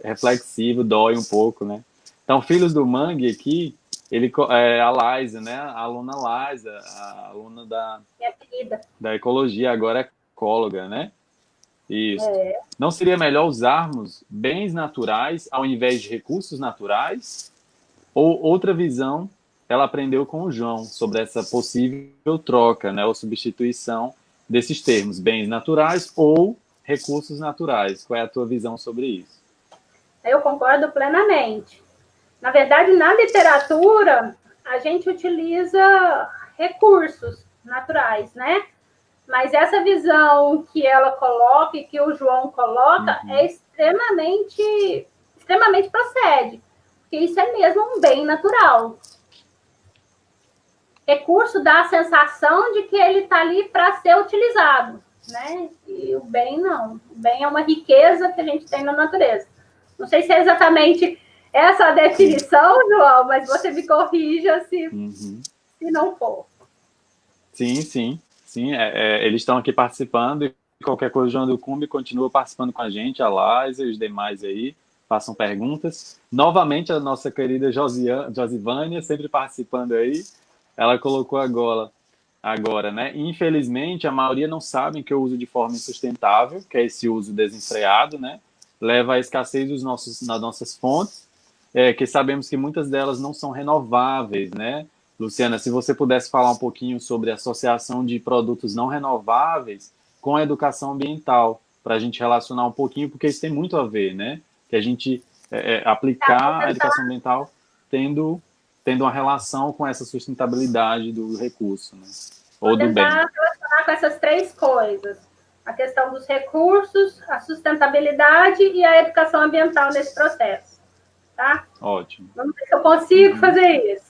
reflexivo, dói um pouco, né? Então, Filhos do Mangue aqui, a Liza, né? A aluna Liza, a aluna da ecologia, agora é ecóloga, né? Isso. Não seria melhor usarmos bens naturais ao invés de recursos naturais? Ou outra visão, ela aprendeu com o João sobre essa possível troca, né? Ou substituição desses termos, bens naturais ou recursos naturais. Qual é a tua visão sobre isso?
Eu concordo plenamente. Na verdade, na literatura, a gente utiliza recursos naturais, né? Mas essa visão que ela coloca e que o João coloca é extremamente procede. Porque isso é mesmo um bem natural. Recurso dá a sensação de que ele está ali para ser utilizado, né? E o bem não. O bem é uma riqueza que a gente tem na natureza. Não sei se é exatamente essa a definição, João, mas você me corrija se não for.
Sim. Eles estão aqui participando e qualquer coisa, o João do Cumbi continua participando com a gente, a Laís e os demais aí, façam perguntas. Novamente, a nossa querida Josivânia, sempre participando aí, ela colocou agora, né? Infelizmente, a maioria não sabe que o uso de forma insustentável, que é esse uso desenfreado, né? Leva à escassez das nossas fontes, que sabemos que muitas delas não são renováveis, né? Luciana, se você pudesse falar um pouquinho sobre a associação de produtos não renováveis com a educação ambiental, para a gente relacionar um pouquinho, porque isso tem muito a ver, né? Que a gente aplicar a educação ambiental tendo uma relação com essa sustentabilidade do recurso, né? Ou do bem.
Vou tentar relacionar com essas três coisas. A questão dos recursos, a sustentabilidade e a educação ambiental nesse processo. Tá?
Ótimo.
Vamos ver se eu consigo fazer isso.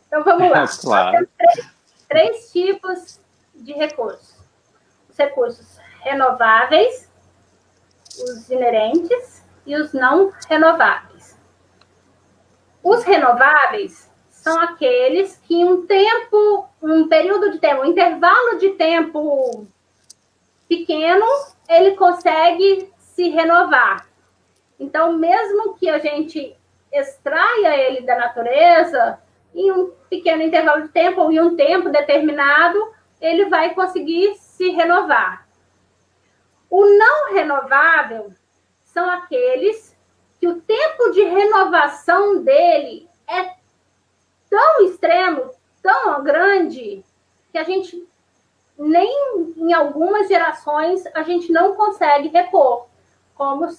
Então, vamos lá.
Claro.
Nós temos três tipos de recursos. Os recursos renováveis, os inerentes e os não renováveis. Os renováveis são aqueles que em um período de tempo, um intervalo de tempo pequeno, ele consegue se renovar. Então, mesmo que a gente extraia ele da natureza, em um pequeno intervalo de tempo ou em um tempo determinado, ele vai conseguir se renovar. O não renovável são aqueles que o tempo de renovação dele é tão extremo, tão grande, que a gente nem em algumas gerações a gente não consegue repor, como é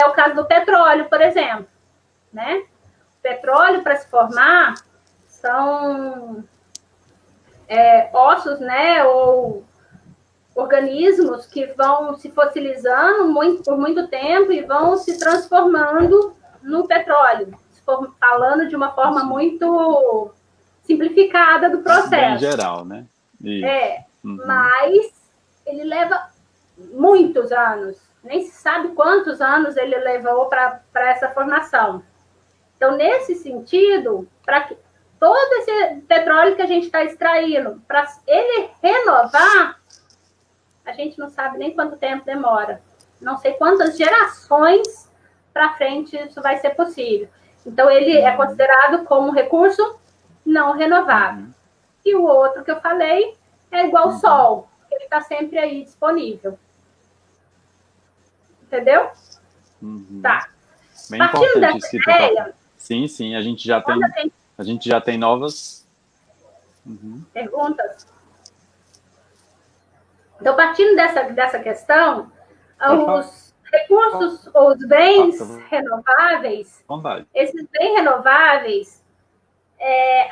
o caso do petróleo, por exemplo, né? O petróleo, para se formar, são ossos, né, ou organismos que vão se fossilizando por muito tempo e vão se transformando no petróleo, falando de uma forma muito simplificada do processo.
Bem geral, né? Isso.
Mas ele leva muitos anos, nem se sabe quantos anos ele levou para essa formação. Então, nesse sentido, para que todo esse petróleo que a gente está extraindo, para ele renovar, a gente não sabe nem quanto tempo demora, não sei quantas gerações para frente isso vai ser possível. Então, ele é considerado como recurso não renovável. E o outro que eu falei é igual ao sol, ele está sempre aí disponível. Entendeu? Tá.
Bem
Partindo
importante
dessa
isso que tu tá.
ideia...
Sim, a gente já tem novas
perguntas. Então, partindo dessa questão, os recursos, os bens renováveis, esses bens renováveis,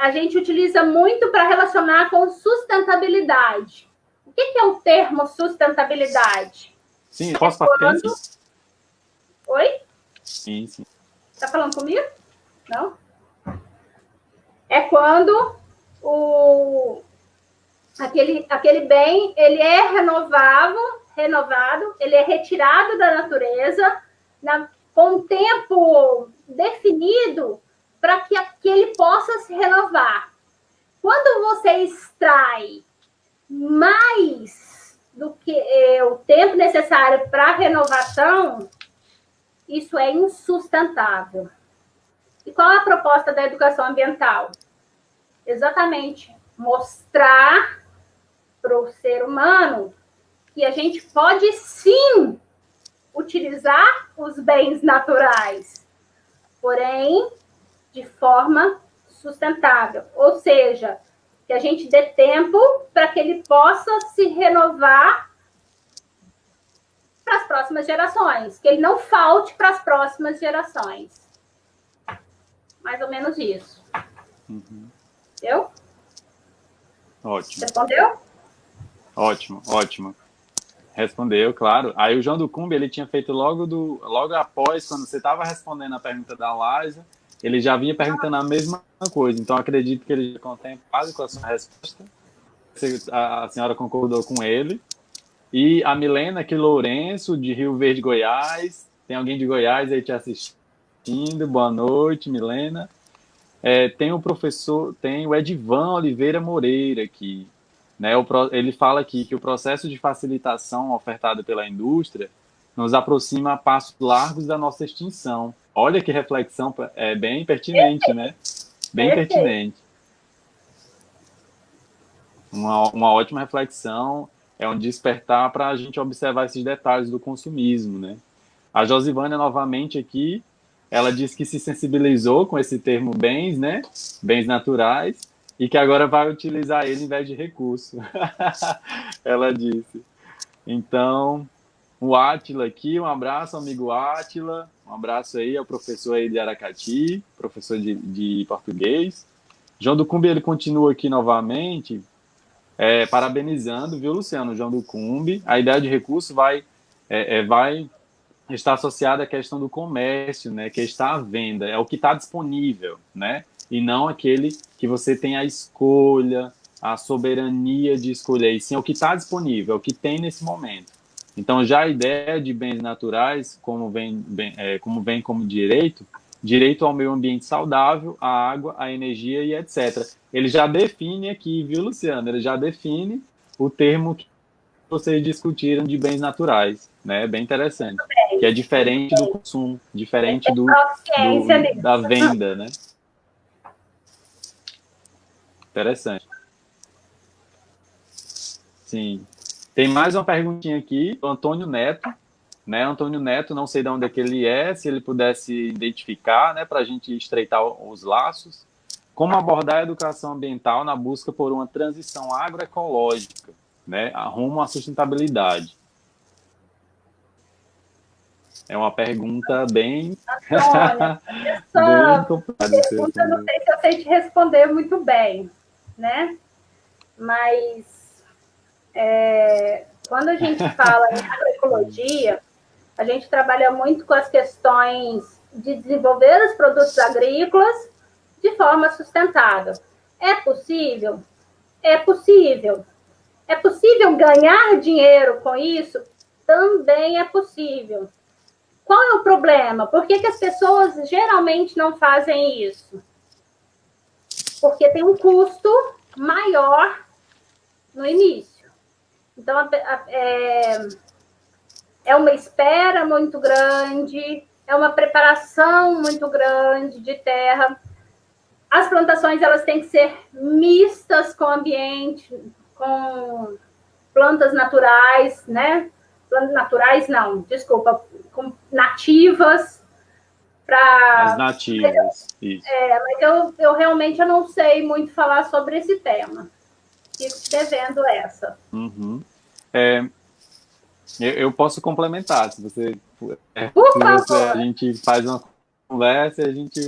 a gente utiliza muito para relacionar com sustentabilidade. O que é o termo sustentabilidade?
Sim, posso partir?
Oi?
Sim.
Está falando comigo? Não? É quando aquele bem, ele é renovado, ele é retirado da natureza com um tempo definido para que ele possa se renovar. Quando você extrai mais do que o tempo necessário para a renovação, isso é insustentável. E qual é a proposta da educação ambiental? Exatamente mostrar para o ser humano que a gente pode sim utilizar os bens naturais, porém de forma sustentável. Ou seja, que a gente dê tempo para que ele possa se renovar para as próximas gerações, que ele não falte para as próximas gerações. Mais ou menos isso. Entendeu?
Ótimo.
Respondeu?
Ótimo. Respondeu, claro. Aí o João do Cumbi, ele tinha feito logo após, quando você estava respondendo a pergunta da Laisa, ele já vinha perguntando a mesma coisa. Então, acredito que ele já contemplado com a sua resposta. A senhora concordou com ele. E a Milena aqui, Lourenço, de Rio Verde, Goiás. Tem alguém de Goiás aí te assistindo. Boa noite, Milena. Tem o Edivan Oliveira Moreira aqui. Né? Ele fala aqui que o processo de facilitação ofertado pela indústria nos aproxima a passos largos da nossa extinção. Olha que reflexão, é bem pertinente, né? Bem pertinente. Uma ótima reflexão, é um despertar para a gente observar esses detalhes do consumismo, né? A Josivânia, novamente aqui, ela diz que se sensibilizou com esse termo bens, né? Bens naturais, e que agora vai utilizar ele em vez de recurso. Ela disse. Então, o Átila aqui, um abraço, amigo Átila, um abraço aí ao professor aí de Aracati, professor de português. João do Cumbi, ele continua aqui novamente, parabenizando, viu, Luciano, João do Cumbi. A ideia de recurso vai estar associada à questão do comércio, né, que está à venda, é o que está disponível, né, e não aquele que você tem a escolha, a soberania de escolher, e sim é o que está disponível, é o que tem nesse momento. Então, já a ideia de bens naturais, como vem como direito ao meio ambiente saudável, à água, à energia e etc. Ele já define aqui, viu, Luciano? Ele já define o termo que vocês discutiram de bens naturais, né? Bem interessante. Que é diferente do consumo, diferente da venda, né? Interessante. Sim. Tem mais uma perguntinha aqui, do Antônio Neto, né? Antônio Neto, não sei de onde é que ele é, se ele pudesse identificar, né, para a gente estreitar os laços. Como abordar a educação ambiental na busca por uma transição agroecológica, né, rumo à sustentabilidade? É uma pergunta bem...
Antônia, essa pergunta eu não sei se eu sei te responder muito bem, né? Mas quando a gente fala em agroecologia, a gente trabalha muito com as questões de desenvolver os produtos agrícolas de forma sustentável. É possível? É possível. É possível ganhar dinheiro com isso? Também é possível. Qual é o problema? Por que as pessoas geralmente não fazem isso? Porque tem um custo maior no início. Então, é uma espera muito grande, é uma preparação muito grande de terra. As plantações elas têm que ser mistas com o ambiente, com plantas naturais, né? Plantas naturais, não, desculpa, com nativas.
As nativas, isso.
Mas eu realmente eu não sei muito falar sobre esse tema. Fico devendo essa.
Uhum. Eu posso complementar, se você,
Por
se você, a
favor.
gente faz uma conversa, a gente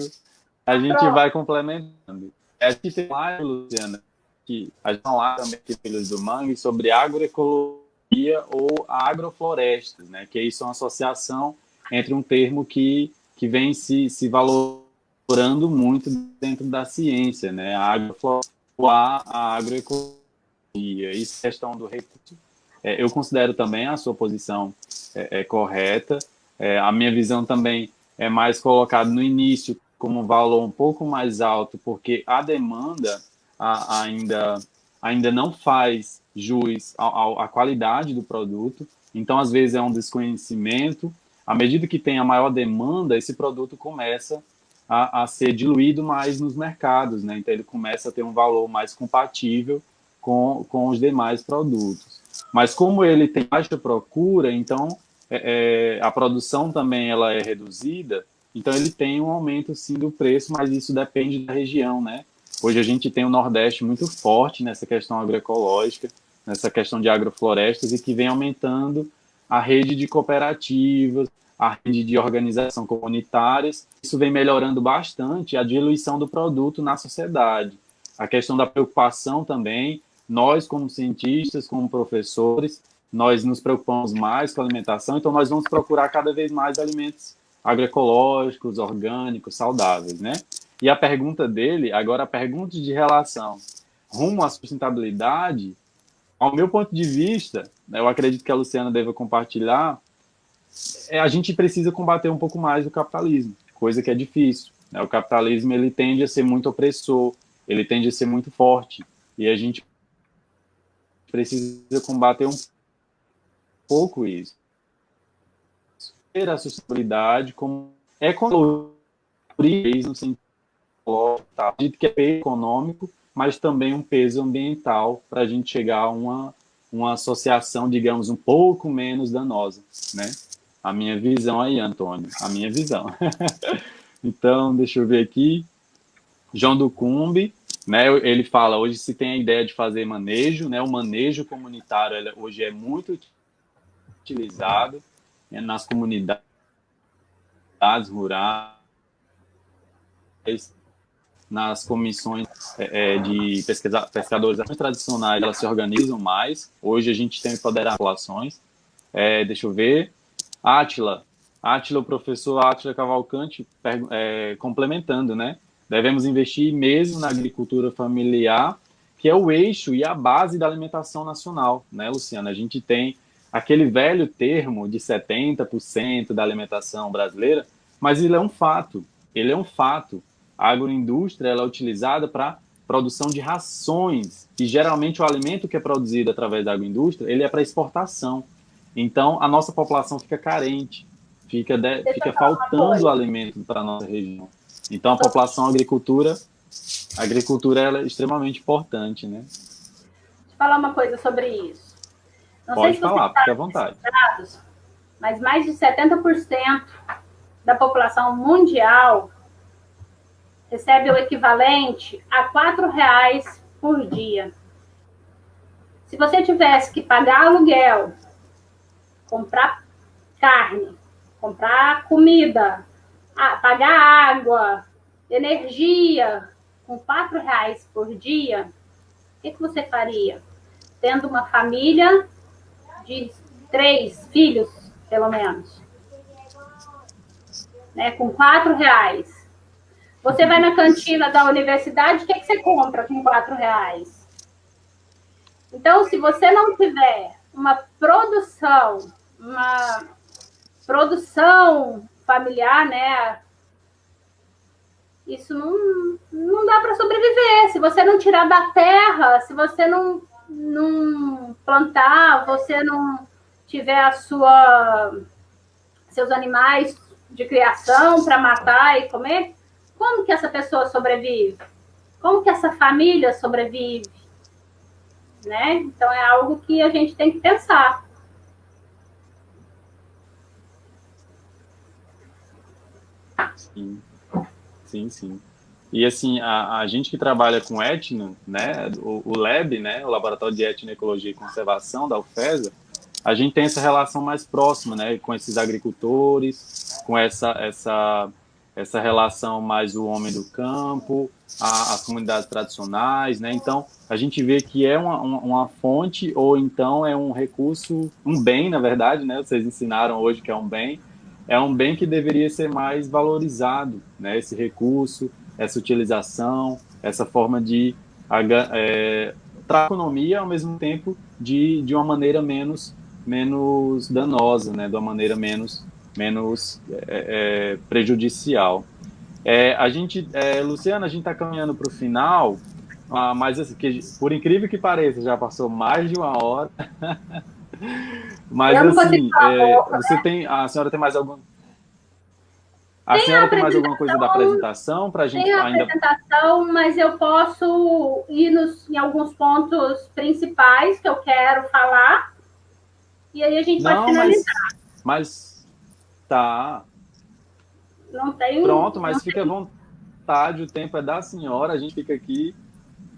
vai complementando. A gente tem lá, Luciana, que a gente lá também aqui Filhos do Mangue sobre agroecologia ou agroflorestas, né? Que isso é uma associação entre um termo que vem se valorando muito dentro da ciência, né? A agrofloresta ou a agroecologia. Isso é questão do recurso. Eu considero também a sua posição correta. A minha visão também é mais colocada no início como um valor um pouco mais alto, porque a demanda ainda não faz jus à qualidade do produto. Então, às vezes, é um desconhecimento. À medida que tem a maior demanda, esse produto começa a ser diluído mais nos mercados, né? Então, ele começa a ter um valor mais compatível com os demais produtos. Mas como ele tem baixa procura, então a produção também ela é reduzida, então ele tem um aumento sim do preço, mas isso depende da região, né? Hoje a gente tem o Nordeste muito forte nessa questão agroecológica, nessa questão de agroflorestas e que vem aumentando a rede de cooperativas, a rede de organização comunitárias. Isso vem melhorando bastante a diluição do produto na sociedade. A questão da preocupação também, nós como cientistas, como professores, nós nos preocupamos mais com a alimentação, então nós vamos procurar cada vez mais alimentos agroecológicos, orgânicos, saudáveis, né? E a pergunta dele, agora a pergunta de relação rumo à sustentabilidade, ao meu ponto de vista, eu acredito que a Luciana deva compartilhar, a gente precisa combater um pouco mais o capitalismo, coisa que é difícil. Né? O capitalismo ele tende a ser muito opressor, ele tende a ser muito forte, e a gente precisa combater um pouco isso. Ter a sustentabilidade como ecologia, no sentido que é peso econômico, mas também um peso ambiental para a gente chegar a uma associação, digamos, um pouco menos danosa, né? A minha visão aí, Antônio, a minha visão. Então, deixa eu ver aqui. João do Cumbi, né? Ele fala, hoje se tem a ideia de fazer manejo, né? O manejo comunitário hoje é muito utilizado nas comunidades rurais, nas comissões de pescadores tradicionais, elas se organizam mais. Hoje a gente tem empoderar populações. Deixa eu ver. Átila, o professor Átila Cavalcante, complementando, né? Devemos investir mesmo na agricultura familiar, que é o eixo e a base da alimentação nacional, né, Luciana? A gente tem aquele velho termo de 70% da alimentação brasileira, mas ele é um fato. Ele é um fato. A agroindústria ela é utilizada para produção de rações, e geralmente o alimento que é produzido através da agroindústria, ele é para exportação. Então, a nossa população fica carente, fica faltando alimento para a nossa região. Então, a população, a agricultura ela é extremamente importante, né?
Deixa eu falar uma coisa sobre isso. Não sei
Pode
se você
falar, fique à
sabe
vontade.
desses dados, mas mais de 70% da população mundial recebe o equivalente a R$ 4 por dia. Se você tivesse que pagar aluguel, comprar carne, comprar comida, pagar água, energia, com R$ 4 por dia, o que você faria? Tendo uma família de 3 filhos, pelo menos, né, com R$ 4. Você vai na cantina da universidade, o que você compra com R$ 4? Então, se você não tiver uma produção familiar, né, isso não dá para sobreviver. Se você não tirar da terra, se você não plantar, você não tiver seus animais de criação para matar e comer, como que essa pessoa sobrevive? Como que essa família sobrevive? Né? Então, é algo que a gente tem que pensar.
Sim, sim, sim. E assim, a gente que trabalha com etno, né, o LAB, né, o Laboratório de Etnoecologia e Conservação da UFESA, a gente tem essa relação mais próxima, né, com esses agricultores, com essa relação mais o homem do campo, as comunidades tradicionais, né? Então, a gente vê que é uma fonte ou então é um recurso, um bem, na verdade, né? Vocês ensinaram hoje que é um bem que deveria ser mais valorizado, né? Esse recurso, essa utilização, essa forma de trazer economia ao mesmo tempo de uma maneira menos danosa, né? De uma maneira menos prejudicial. Luciana, a gente está caminhando para o final, mas assim, por incrível que pareça, já passou mais de uma hora. Mas assim, a senhora tem mais algum? A senhora tem mais alguma coisa da apresentação para a gente
ainda? Tem a apresentação, mas eu posso ir em alguns pontos principais que eu quero falar, e aí a gente pode finalizar.
Mas tá.
Não tem.
Pronto, mas fica à vontade, o tempo é da senhora, a gente fica aqui.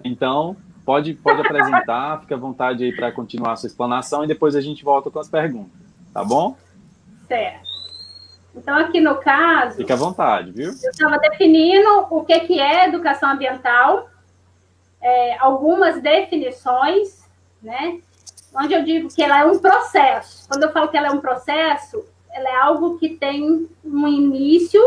Então, pode apresentar, fica à vontade aí para continuar a sua explanação e depois a gente volta com as perguntas, tá bom?
Certo. Então, aqui no caso...
Fica à vontade, viu?
Eu estava definindo o que é educação ambiental, algumas definições, né? Onde eu digo que ela é um processo. Quando eu falo que ela é um processo, ela é algo que tem um início,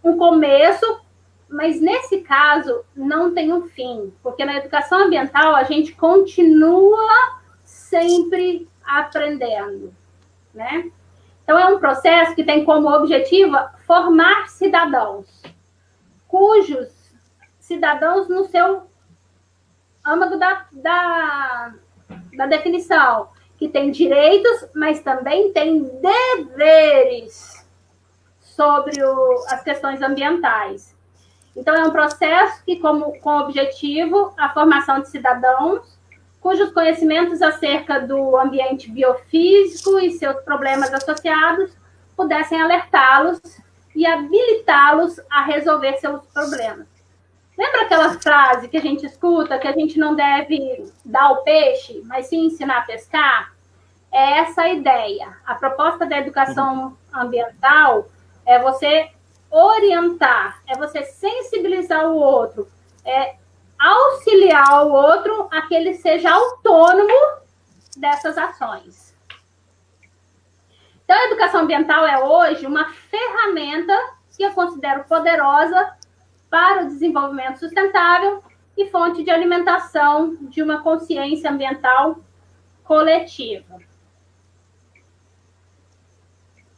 um começo, mas nesse caso não tem um fim, porque na educação ambiental a gente continua sempre aprendendo, né? Então, é um processo que tem como objetivo formar cidadãos, cujos cidadãos, no seu âmago da definição, que tem direitos, mas também tem deveres sobre as questões ambientais. Então, é um processo que, com objetivo, a formação de cidadãos, cujos conhecimentos acerca do ambiente biofísico e seus problemas associados pudessem alertá-los e habilitá-los a resolver seus problemas. Lembra aquela frase que a gente escuta, que a gente não deve dar o peixe, mas sim ensinar a pescar? É essa a ideia. A proposta da educação ambiental é você orientar, é você sensibilizar o outro, auxiliar o outro a que ele seja autônomo dessas ações. Então, a educação ambiental é hoje uma ferramenta que eu considero poderosa para o desenvolvimento sustentável e fonte de alimentação de uma consciência ambiental coletiva.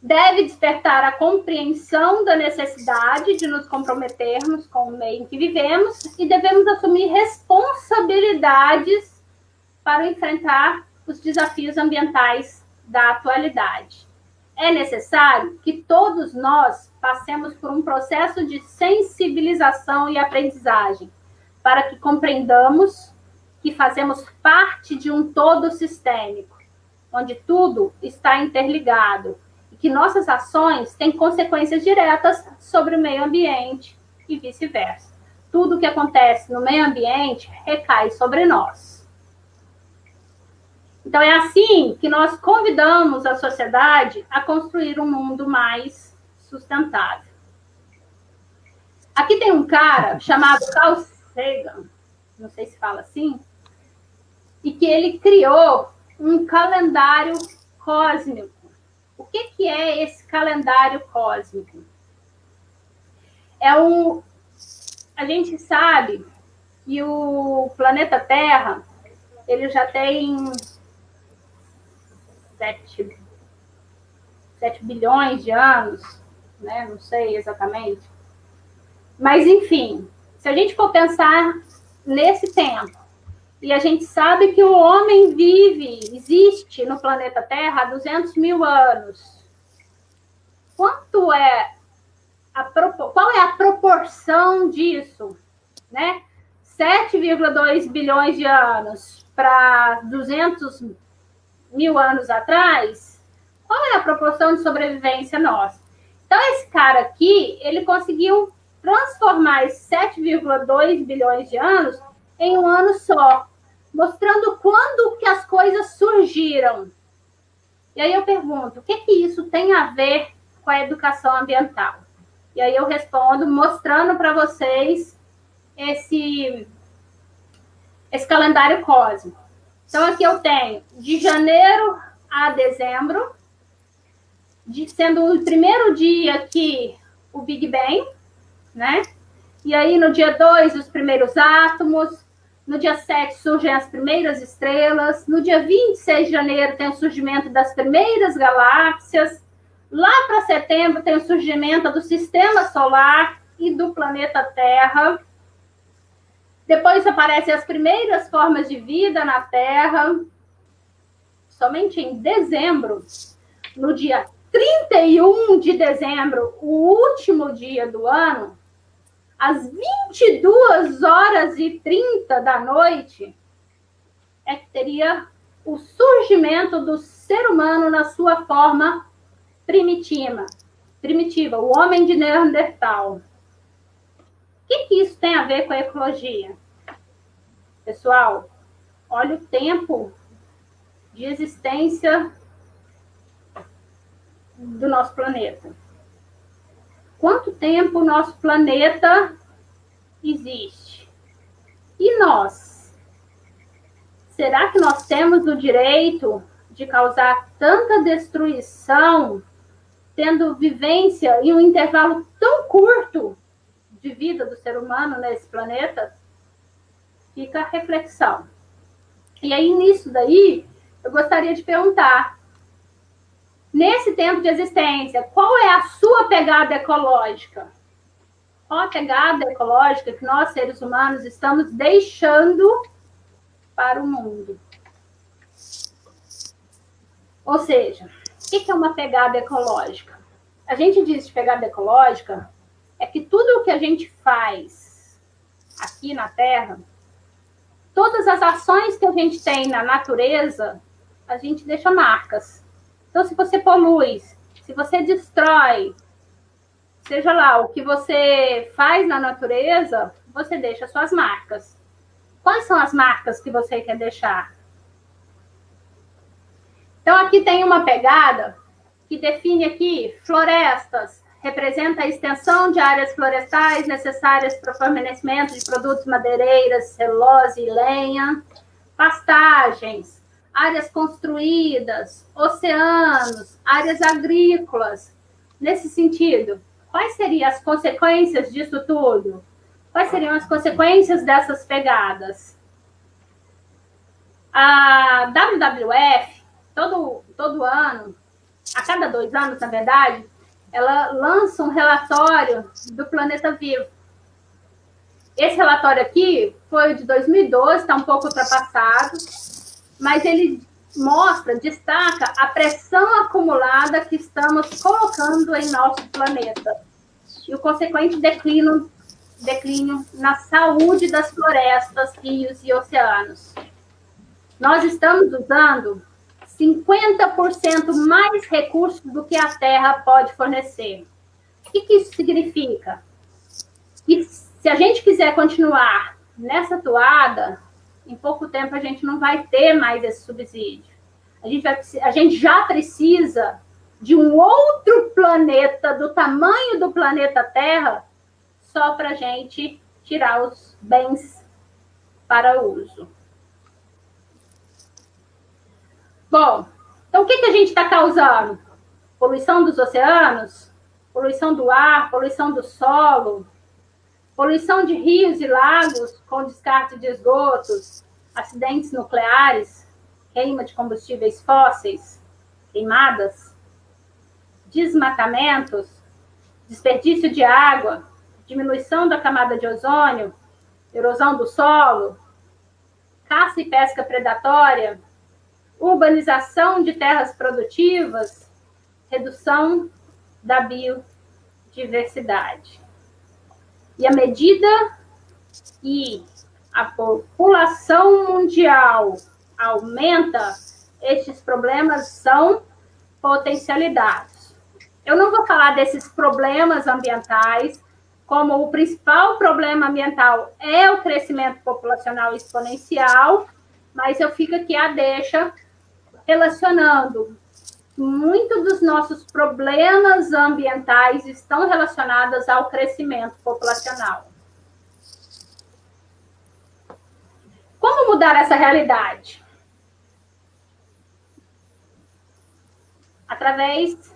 Deve despertar a compreensão da necessidade de nos comprometermos com o meio em que vivemos e devemos assumir responsabilidades para enfrentar os desafios ambientais da atualidade. É necessário que todos nós passemos por um processo de sensibilização e aprendizagem para que compreendamos que fazemos parte de um todo sistêmico, onde tudo está interligado, que nossas ações têm consequências diretas sobre o meio ambiente e vice-versa. Tudo que acontece no meio ambiente recai sobre nós. Então, é assim que nós convidamos a sociedade a construir um mundo mais sustentável. Aqui tem um cara chamado Carl Sagan, não sei se fala assim, e que ele criou um calendário cósmico. O que é esse calendário cósmico? A gente sabe que o planeta Terra ele já tem 7 bilhões de anos, né? Não sei exatamente. Mas, enfim, se a gente for pensar nesse tempo E a gente sabe que o homem existe no planeta Terra há 200 mil anos. Qual é a proporção disso, né? 7,2 bilhões de anos para 200 mil anos atrás, qual é a proporção de sobrevivência nossa? Então, esse cara aqui, ele conseguiu transformar esses 7,2 bilhões de anos em um ano só, mostrando quando que as coisas surgiram. E aí eu pergunto, o que isso tem a ver com a educação ambiental? E aí eu respondo mostrando para vocês esse calendário cósmico. Então, aqui eu tenho de janeiro a dezembro, sendo o primeiro dia aqui o Big Bang, né? E aí, no dia 2, os primeiros átomos. No dia 7, surgem as primeiras estrelas. No dia 26 de janeiro, tem o surgimento das primeiras galáxias. Lá para setembro, tem o surgimento do sistema solar e do planeta Terra. Depois aparecem as primeiras formas de vida na Terra. Somente em dezembro, no dia 31 de dezembro, o último dia do ano, às 22h30 da noite, é que teria o surgimento do ser humano na sua forma primitiva, o homem de Neandertal. O que isso tem a ver com a ecologia? Pessoal, olha o tempo de existência do nosso planeta. Quanto tempo o nosso planeta existe? E nós? Será que nós temos o direito de causar tanta destruição, tendo vivência em um intervalo tão curto de vida do ser humano nesse planeta? Fica a reflexão. E aí, nisso daí, eu gostaria de perguntar, nesse tempo de existência, qual é a sua pegada ecológica? Qual a pegada ecológica que nós, seres humanos, estamos deixando para o mundo? Ou seja, o que é uma pegada ecológica? A gente diz de pegada ecológica é que tudo o que a gente faz aqui na Terra, todas as ações que a gente tem na natureza, a gente deixa marcas. Então, se você polui, se você destrói, seja lá o que você faz na natureza, você deixa suas marcas. Quais são as marcas que você quer deixar? Então, aqui tem uma pegada que define aqui florestas, representa a extensão de áreas florestais necessárias para o fornecimento de produtos madeireiros, celulose e lenha, pastagens, áreas construídas, oceanos, áreas agrícolas. Nesse sentido, quais seriam as consequências disso tudo? Quais seriam as consequências dessas pegadas? A WWF, todo ano, a cada 2 anos, na verdade, ela lança um relatório do Planeta Vivo. Esse relatório aqui foi de 2012, está um pouco ultrapassado, mas ele destaca a pressão acumulada que estamos colocando em nosso planeta e o consequente declínio na saúde das florestas, rios e oceanos. Nós estamos usando 50% mais recursos do que a Terra pode fornecer. O que isso significa? Que se a gente quiser continuar nessa toada, em pouco tempo a gente não vai ter mais esse subsídio. A gente já precisa de um outro planeta do tamanho do planeta Terra só para a gente tirar os bens para uso. Bom, então o que a gente está causando? Poluição dos oceanos, poluição do ar, poluição do solo, poluição de rios e lagos com descarte de esgotos, acidentes nucleares, queima de combustíveis fósseis, queimadas, desmatamentos, desperdício de água, diminuição da camada de ozônio, erosão do solo, caça e pesca predatória, urbanização de terras produtivas, redução da biodiversidade. E à medida que a população mundial aumenta, estes problemas são potencializados. Eu não vou falar desses problemas ambientais, como o principal problema ambiental é o crescimento populacional exponencial, mas eu fico aqui a deixa relacionando. Muitos dos nossos problemas ambientais estão relacionados ao crescimento populacional. Como mudar essa realidade? Através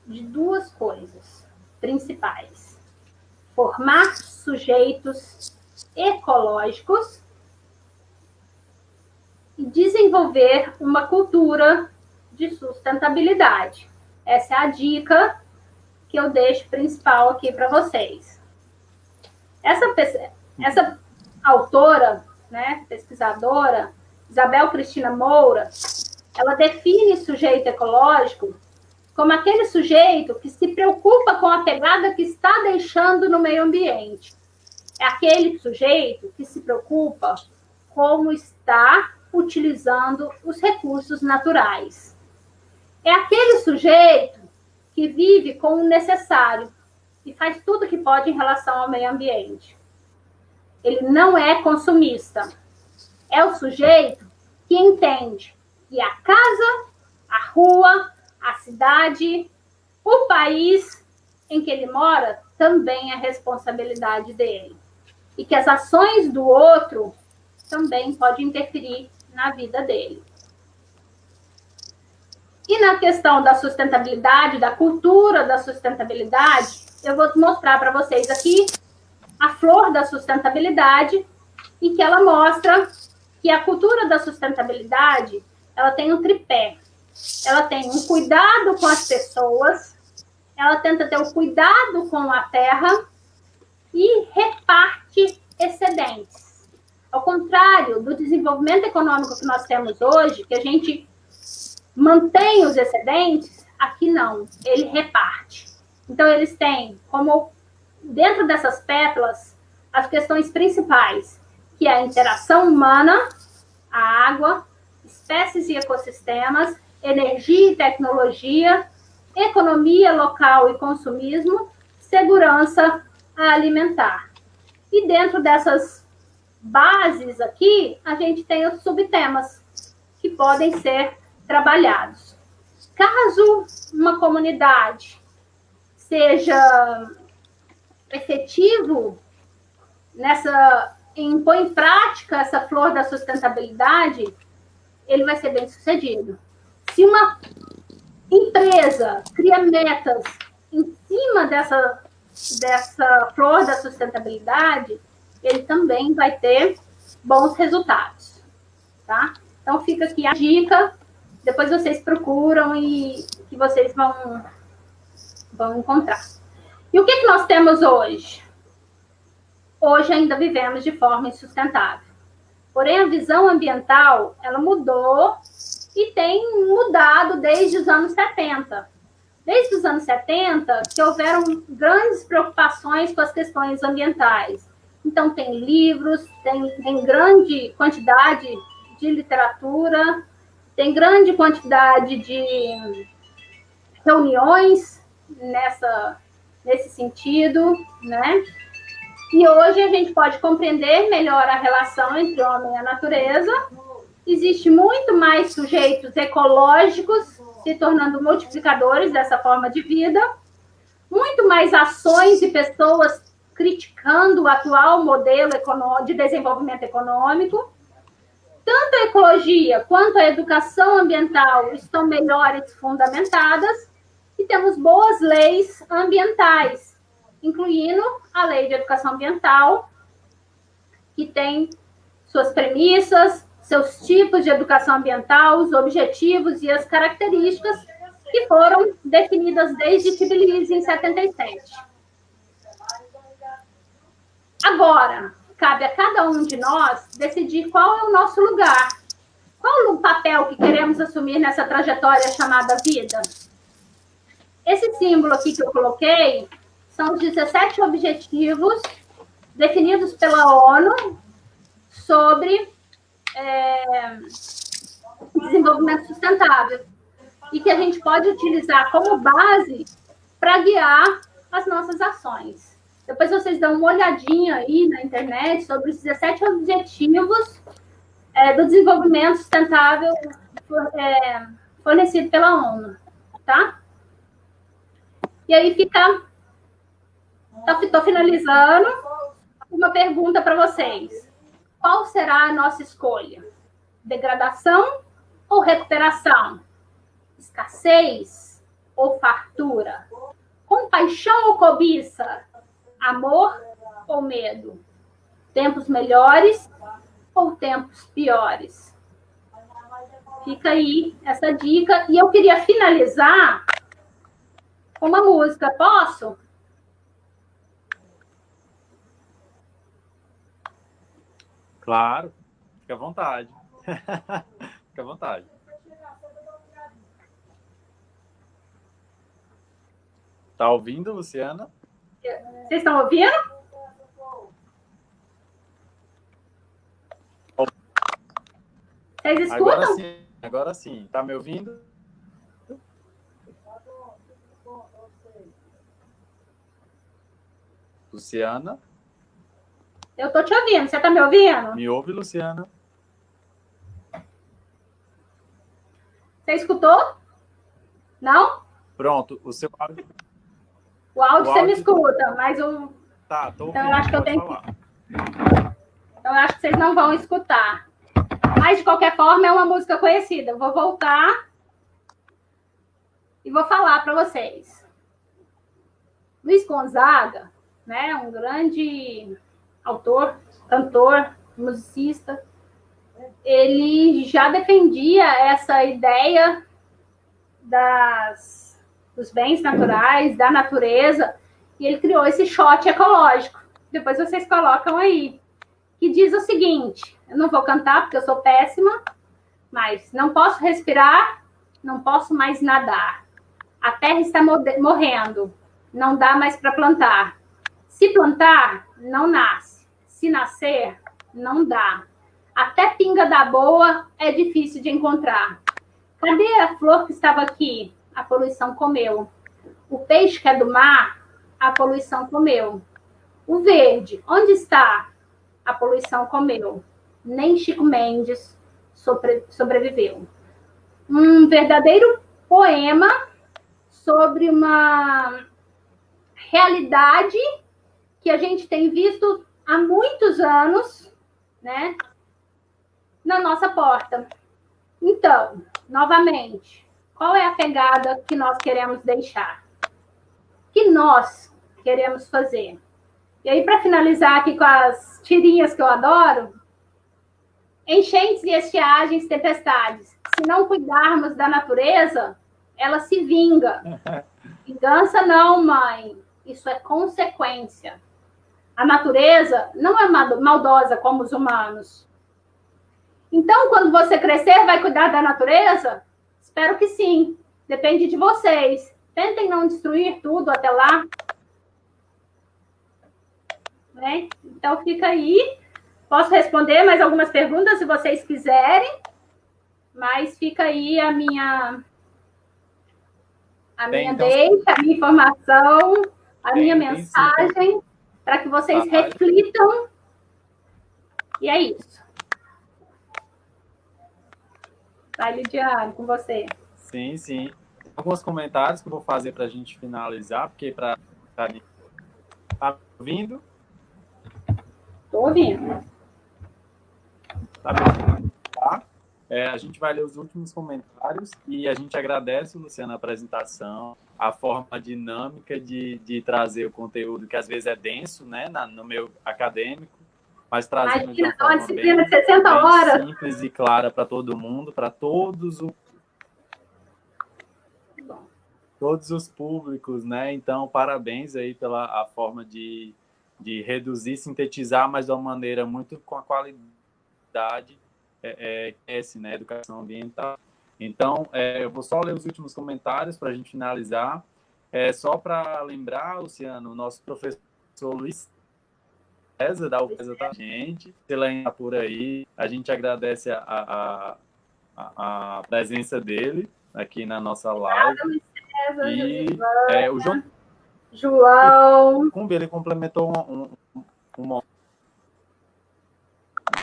de duas coisas principais: formar sujeitos ecológicos e desenvolver uma cultura de sustentabilidade. Essa é a dica que eu deixo principal aqui para vocês. Essa autora, né, pesquisadora, Isabel Cristina Moura, ela define sujeito ecológico como aquele sujeito que se preocupa com a pegada que está deixando no meio ambiente. É aquele sujeito que se preocupa como está utilizando os recursos naturais. É aquele sujeito que vive com o necessário e faz tudo o que pode em relação ao meio ambiente. Ele não é consumista. É o sujeito que entende que a casa, a rua, a cidade, o país em que ele mora também é responsabilidade dele. E que as ações do outro também podem interferir na vida dele. E na questão da sustentabilidade, da cultura da sustentabilidade, eu vou mostrar para vocês aqui a flor da sustentabilidade, em que ela mostra que a cultura da sustentabilidade, ela tem um tripé. Ela tem um cuidado com as pessoas, ela tenta ter um cuidado com a terra e reparte excedentes. Ao contrário do desenvolvimento econômico que nós temos hoje, que a gente mantém os excedentes, aqui não, ele reparte. Então, eles têm como, dentro dessas pétalas, as questões principais, que é a interação humana, a água, espécies e ecossistemas, energia e tecnologia, economia local e consumismo, segurança alimentar. E dentro dessas bases aqui, a gente tem os subtemas que podem ser trabalhados. Caso uma comunidade seja efetivo em pôr em prática essa flor da sustentabilidade, ele vai ser bem sucedido. Se uma empresa cria metas em cima dessa flor da sustentabilidade, ele também vai ter bons resultados, tá? Então, fica aqui a dica, depois vocês procuram e que vocês vão encontrar. E o que nós temos hoje? Hoje ainda vivemos de forma insustentável. Porém, a visão ambiental, ela mudou e tem mudado desde os anos 70. Desde os anos 70, que houveram grandes preocupações com as questões ambientais. Então, tem livros, tem grande quantidade de literatura, tem grande quantidade de reuniões nesse sentido, né? E hoje a gente pode compreender melhor a relação entre o homem e a natureza. Existe muito mais sujeitos ecológicos se tornando multiplicadores dessa forma de vida, muito mais ações e pessoas criticando o atual modelo de desenvolvimento econômico. Tanto a ecologia quanto a educação ambiental estão melhores fundamentadas e temos boas leis ambientais, incluindo a Lei de Educação Ambiental, que tem suas premissas, seus tipos de educação ambiental, os objetivos e as características que foram definidas desde Tbilisi, em 77. Agora, cabe a cada um de nós decidir qual é o nosso lugar, qual o papel que queremos assumir nessa trajetória chamada vida. Esse símbolo aqui que eu coloquei são os 17 objetivos definidos pela ONU sobre desenvolvimento sustentável e que a gente pode utilizar como base para guiar as nossas ações. Depois vocês dão uma olhadinha aí na internet sobre os 17 objetivos do desenvolvimento sustentável fornecido pela ONU, tá? E aí estou finalizando uma pergunta para vocês. Qual será a nossa escolha? Degradação ou recuperação? Escassez ou fartura? Compaixão ou cobiça? Amor ou medo? Tempos melhores ou tempos piores? Fica aí essa dica. E eu queria finalizar com uma música. Posso?
Claro, fica à vontade. Fica à vontade. Tá ouvindo, Luciana?
Vocês estão ouvindo? Vocês escutam?
Agora sim. Tá me ouvindo? Luciana?
Eu tô te ouvindo. Você tá me ouvindo?
Me ouve, Luciana?
Você escutou? Não?
Pronto, o seu áudio.
O áudio você me escuta, mas o.
Tá, tô ouvindo.
Então eu acho que eu tenho
falar.
Então eu acho que vocês não vão escutar. Mas de qualquer forma é uma música conhecida. Eu vou voltar e vou falar para vocês. Luiz Gonzaga, né, um grande autor, cantor, musicista, ele já defendia essa ideia dos bens naturais, da natureza, e ele criou esse shot ecológico. Depois vocês colocam aí, que diz o seguinte, eu não vou cantar porque eu sou péssima, mas não posso respirar, não posso mais nadar. A terra está morrendo, não dá mais para plantar. Se plantar, não nasce. Se nascer, não dá. Até pinga da boa é difícil de encontrar. Cadê a flor que estava aqui? A poluição comeu. O peixe que é do mar, a poluição comeu. O verde, onde está? A poluição comeu. Nem Chico Mendes sobreviveu. Um verdadeiro poema sobre uma realidade que a gente tem visto há muitos anos, né, na nossa porta. Então, novamente, qual é a pegada que nós queremos deixar? O que nós queremos fazer? E aí, para finalizar aqui com as tirinhas que eu adoro, enchentes e estiagens, tempestades. Se não cuidarmos da natureza, ela se vinga. Vingança não, mãe. Isso é consequência. A natureza não é maldosa como os humanos. Então, quando você crescer, vai cuidar da natureza? Espero que sim. Depende de vocês. Tentem não destruir tudo até lá. Né? Então, fica aí. Posso responder mais algumas perguntas, se vocês quiserem. Mas fica aí a minha deixa, a minha informação, a minha mensagem, para que vocês reflitam. E é isso. Vai, Lidiane, com você.
Sim, sim. Alguns comentários que eu vou fazer para a gente finalizar, porque para tá ouvindo?
Estou ouvindo.
Tá bem. Tá? A gente vai ler os últimos comentários e a gente agradece, Luciana, a apresentação, a forma dinâmica de trazer o conteúdo, que às vezes é denso, né, no meio acadêmico, mas trazendo de uma forma
disciplina de 60 horas.
Simples e clara para todo mundo, para todos os públicos, né? Então, parabéns aí pela a forma de de reduzir, sintetizar, mas de uma maneira muito com a qualidade esse, né, educação ambiental. Então, eu vou só ler os últimos comentários para a gente finalizar. Só para lembrar, Luciano, o nosso professor Luiz César, da UFESA, tá, gente, se ele ainda por aí, a gente agradece a presença dele aqui na nossa live.
Luiz César,
e o
João
Cumbi, ele complementou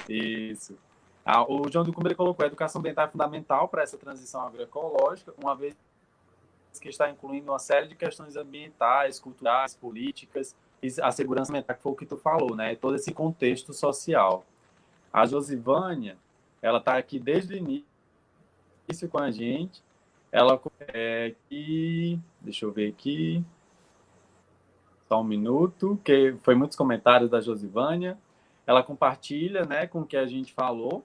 isso. O João do Cumbi, ele colocou: a educação ambiental é fundamental para essa transição agroecológica, uma vez que está incluindo uma série de questões ambientais, culturais, políticas, e a segurança ambiental, que foi o que tu falou, né? Todo esse contexto social. A Josivânia, ela está aqui desde o início com a gente. Ela deixa eu ver aqui, só um minuto, que foi muitos comentários da Josivânia. Ela compartilha, né, com o que a gente falou,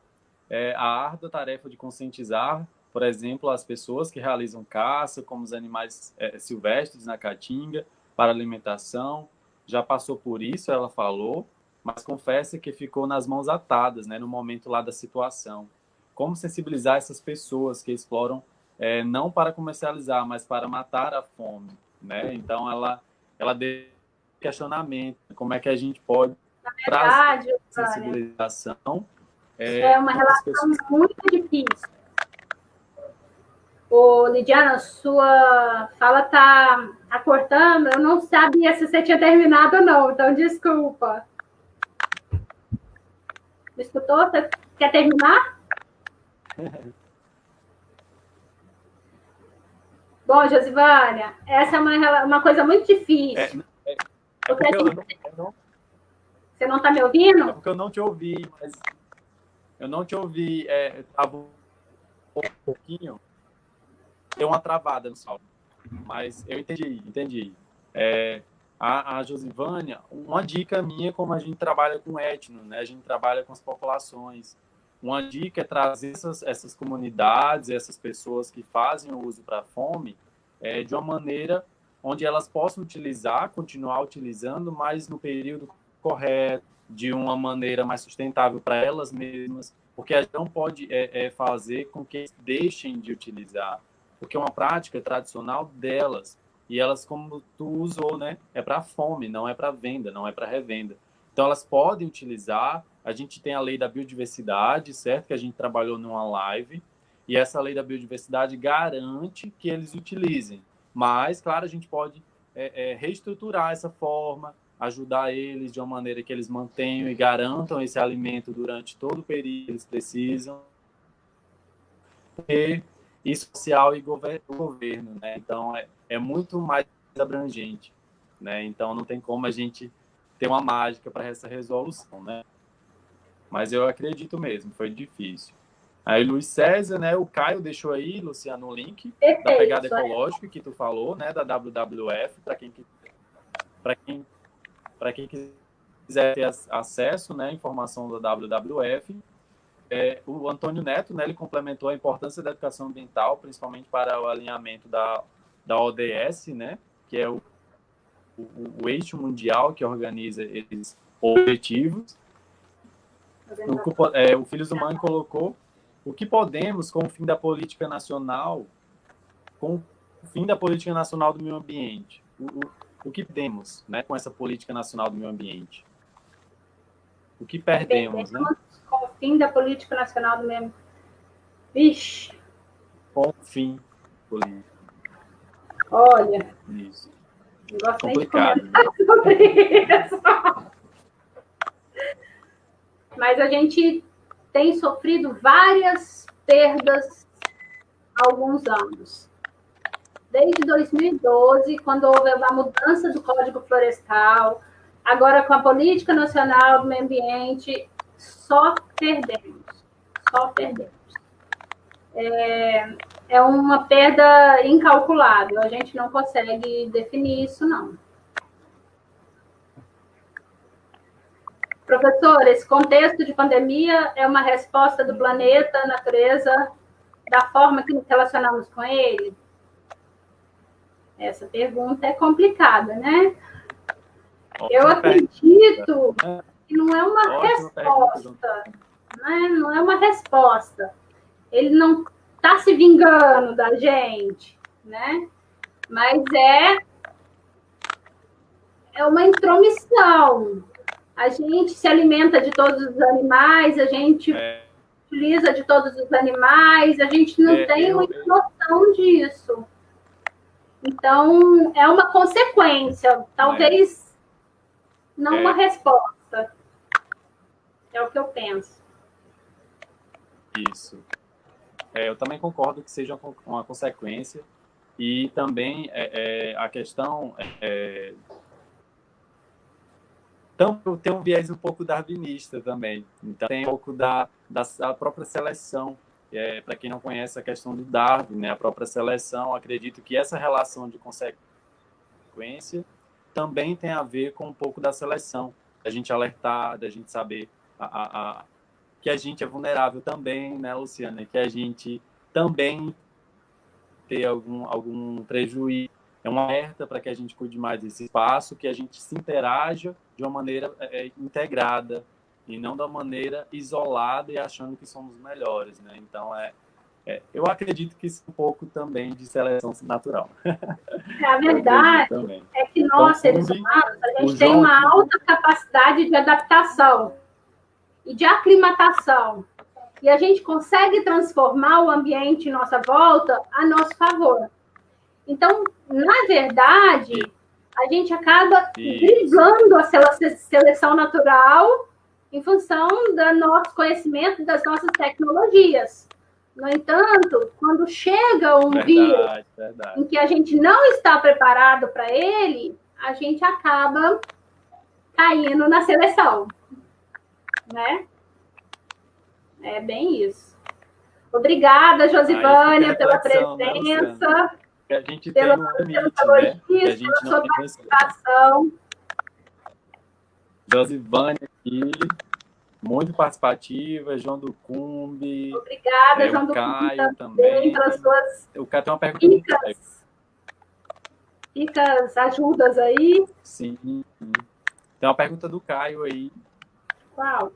a árdua tarefa de conscientizar, por exemplo, as pessoas que realizam caça, como os animais silvestres na Caatinga, para alimentação. Já passou por isso, ela falou, mas confessa que ficou nas mãos atadas, né, no momento lá da situação. Como sensibilizar essas pessoas que exploram não para comercializar, mas para matar a fome, né? Então, ela deu questionamento, como é que a gente pode trazer sensibilização.
É uma relação muito difícil. Ô, Lidiana, sua fala está acortando, eu não sabia se você tinha terminado ou não, então desculpa. Me escutou? Você quer terminar? Bom, Josivânia, essa é uma coisa muito difícil. Você não está me ouvindo?
É porque eu não te ouvi, mas eu não te ouvi. Estava um pouquinho. Deu uma travada no saldo. Mas eu entendi. A Josivânia, uma dica minha, como a gente trabalha com etno, né? A gente trabalha com as populações. Uma dica é trazer essas comunidades, essas pessoas que fazem o uso para a fome, de uma maneira onde elas possam continuar utilizando, mas no período correto, de uma maneira mais sustentável para elas mesmas, porque a gente não pode fazer com que eles deixem de utilizar, porque é uma prática tradicional delas, e elas, como tu usou, né, é para fome, não é para venda, não é para revenda. Então, elas podem utilizar. A gente tem a lei da biodiversidade, certo? Que a gente trabalhou numa live, e essa lei da biodiversidade garante que eles utilizem. Mas, claro, a gente pode reestruturar essa forma, ajudar eles de uma maneira que eles mantenham e garantam esse alimento durante todo o período que eles precisam. E social e governo, né? Então, é muito mais abrangente, né? Então, não tem como a gente ter uma mágica para essa resolução, né? Mas eu acredito mesmo, foi difícil. Aí, Luiz César, né? O Caio deixou aí, Luciano, o link da pegada ecológica que tu falou, né? Da WWF, para quem quiser ter acesso, né? Informação da WWF. O Antônio Neto, né? Ele complementou a importância da educação ambiental, principalmente para o alinhamento da ODS, né? Que é o eixo mundial que organiza esses objetivos. O Filhos do Mangue colocou: o que podemos com o fim da política nacional, com o fim da política nacional do meio ambiente? O que temos, né, com essa política nacional do meio ambiente? O que perdemos, né?
Com o fim da política nacional do meio ambiente. Vixe!
Com o fim político.
Olha.
Isso.
Não gosto
complicado,
nem de comentar sobre isso. Mas a gente tem sofrido várias perdas há alguns anos. Desde 2012, quando houve a mudança do Código Florestal, agora com a Política Nacional do Meio Ambiente, só perdemos. É uma perda incalculável, a gente não consegue definir isso, não. Professor, esse contexto de pandemia é uma resposta do planeta, natureza, da forma que nos relacionamos com ele? Essa pergunta é complicada, né? Eu acredito que não é uma resposta, né? Não é uma resposta. Ele não está se vingando da gente, né? Mas é uma intromissão. A gente se alimenta de todos os animais, a gente utiliza de todos os animais, a gente não tem muita noção disso. Então, é uma consequência, talvez não uma resposta. É o que eu penso.
Isso. Eu também concordo que seja uma consequência. E também a questão... Então, tem um viés um pouco darwinista também. Então, tem um pouco da própria seleção. Para quem não conhece a questão do Darwin, né? A própria seleção, acredito que essa relação de consequência também tem a ver com um pouco da seleção. Da gente alertar, da gente saber que a gente é vulnerável também, né, Luciana? Que a gente também tem algum prejuízo. É uma alerta para que a gente cuide mais desse espaço, que a gente se interaja de uma maneira integrada e não da maneira isolada e achando que somos melhores, né? Então, eu acredito que isso é um pouco também de seleção natural.
A verdade é que nós, seres humanos, a gente tem uma alta capacidade de adaptação e de aclimatação. E a gente consegue transformar o ambiente em nossa volta a nosso favor. Então, na verdade, a gente acaba driblando a seleção natural em função do nosso conhecimento, das nossas tecnologias. No entanto, quando chega um vírus em que a gente não está preparado para ele, a gente acaba caindo na seleção, né? É bem isso. Obrigada, Josivânia, pela presença.
Né, a gente tem um limite, né? Que a gente não tem participação. Josivânia aqui, muito participativa, João do Cumbi.
Obrigada, João do
Caio também.
Pelas suas
o Caio tem uma pergunta.
Dicas, ajudas aí.
Sim. Tem uma pergunta do Caio aí.
Qual?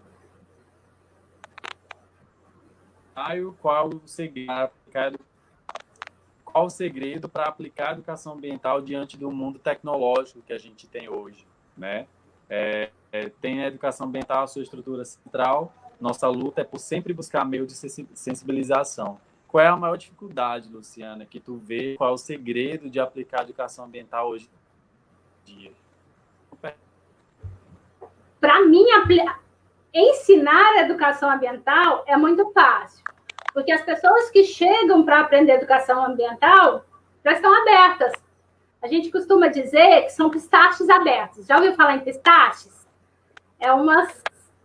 Caio, qual o segredo para aplicar a educação ambiental diante do mundo tecnológico que a gente tem hoje, né? Tem a educação ambiental a sua estrutura central. Nossa luta é por sempre buscar meio de sensibilização. Qual é a maior dificuldade, Luciana, que tu vê? Qual é o segredo de aplicar a educação ambiental hoje em dia?
Para mim, ensinar a educação ambiental é muito fácil. Porque as pessoas que chegam para aprender educação ambiental já estão abertas. A gente costuma dizer que são pistaches abertos. Já ouviu falar em pistaches? É uma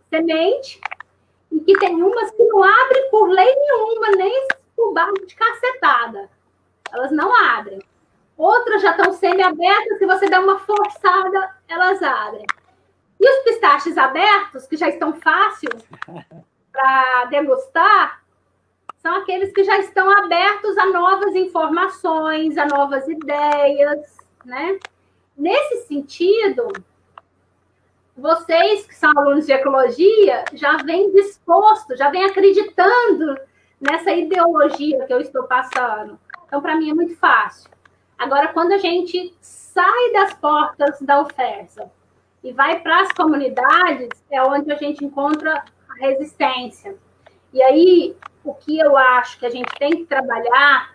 semente e que tem umas que não abrem por lei nenhuma, nem por barro de cacetada. Elas não abrem. Outras já estão semi-abertas, se você der uma forçada, elas abrem. E os pistaches abertos, que já estão fáceis para degustar, são aqueles que já estão abertos a novas informações, a novas ideias, né? Nesse sentido, vocês que são alunos de ecologia já vêm dispostos, já vêm acreditando nessa ideologia que eu estou passando. Então, para mim, é muito fácil. Agora, quando a gente sai das portas da UFESA e vai para as comunidades, é onde a gente encontra a resistência. E aí, o que eu acho que a gente tem que trabalhar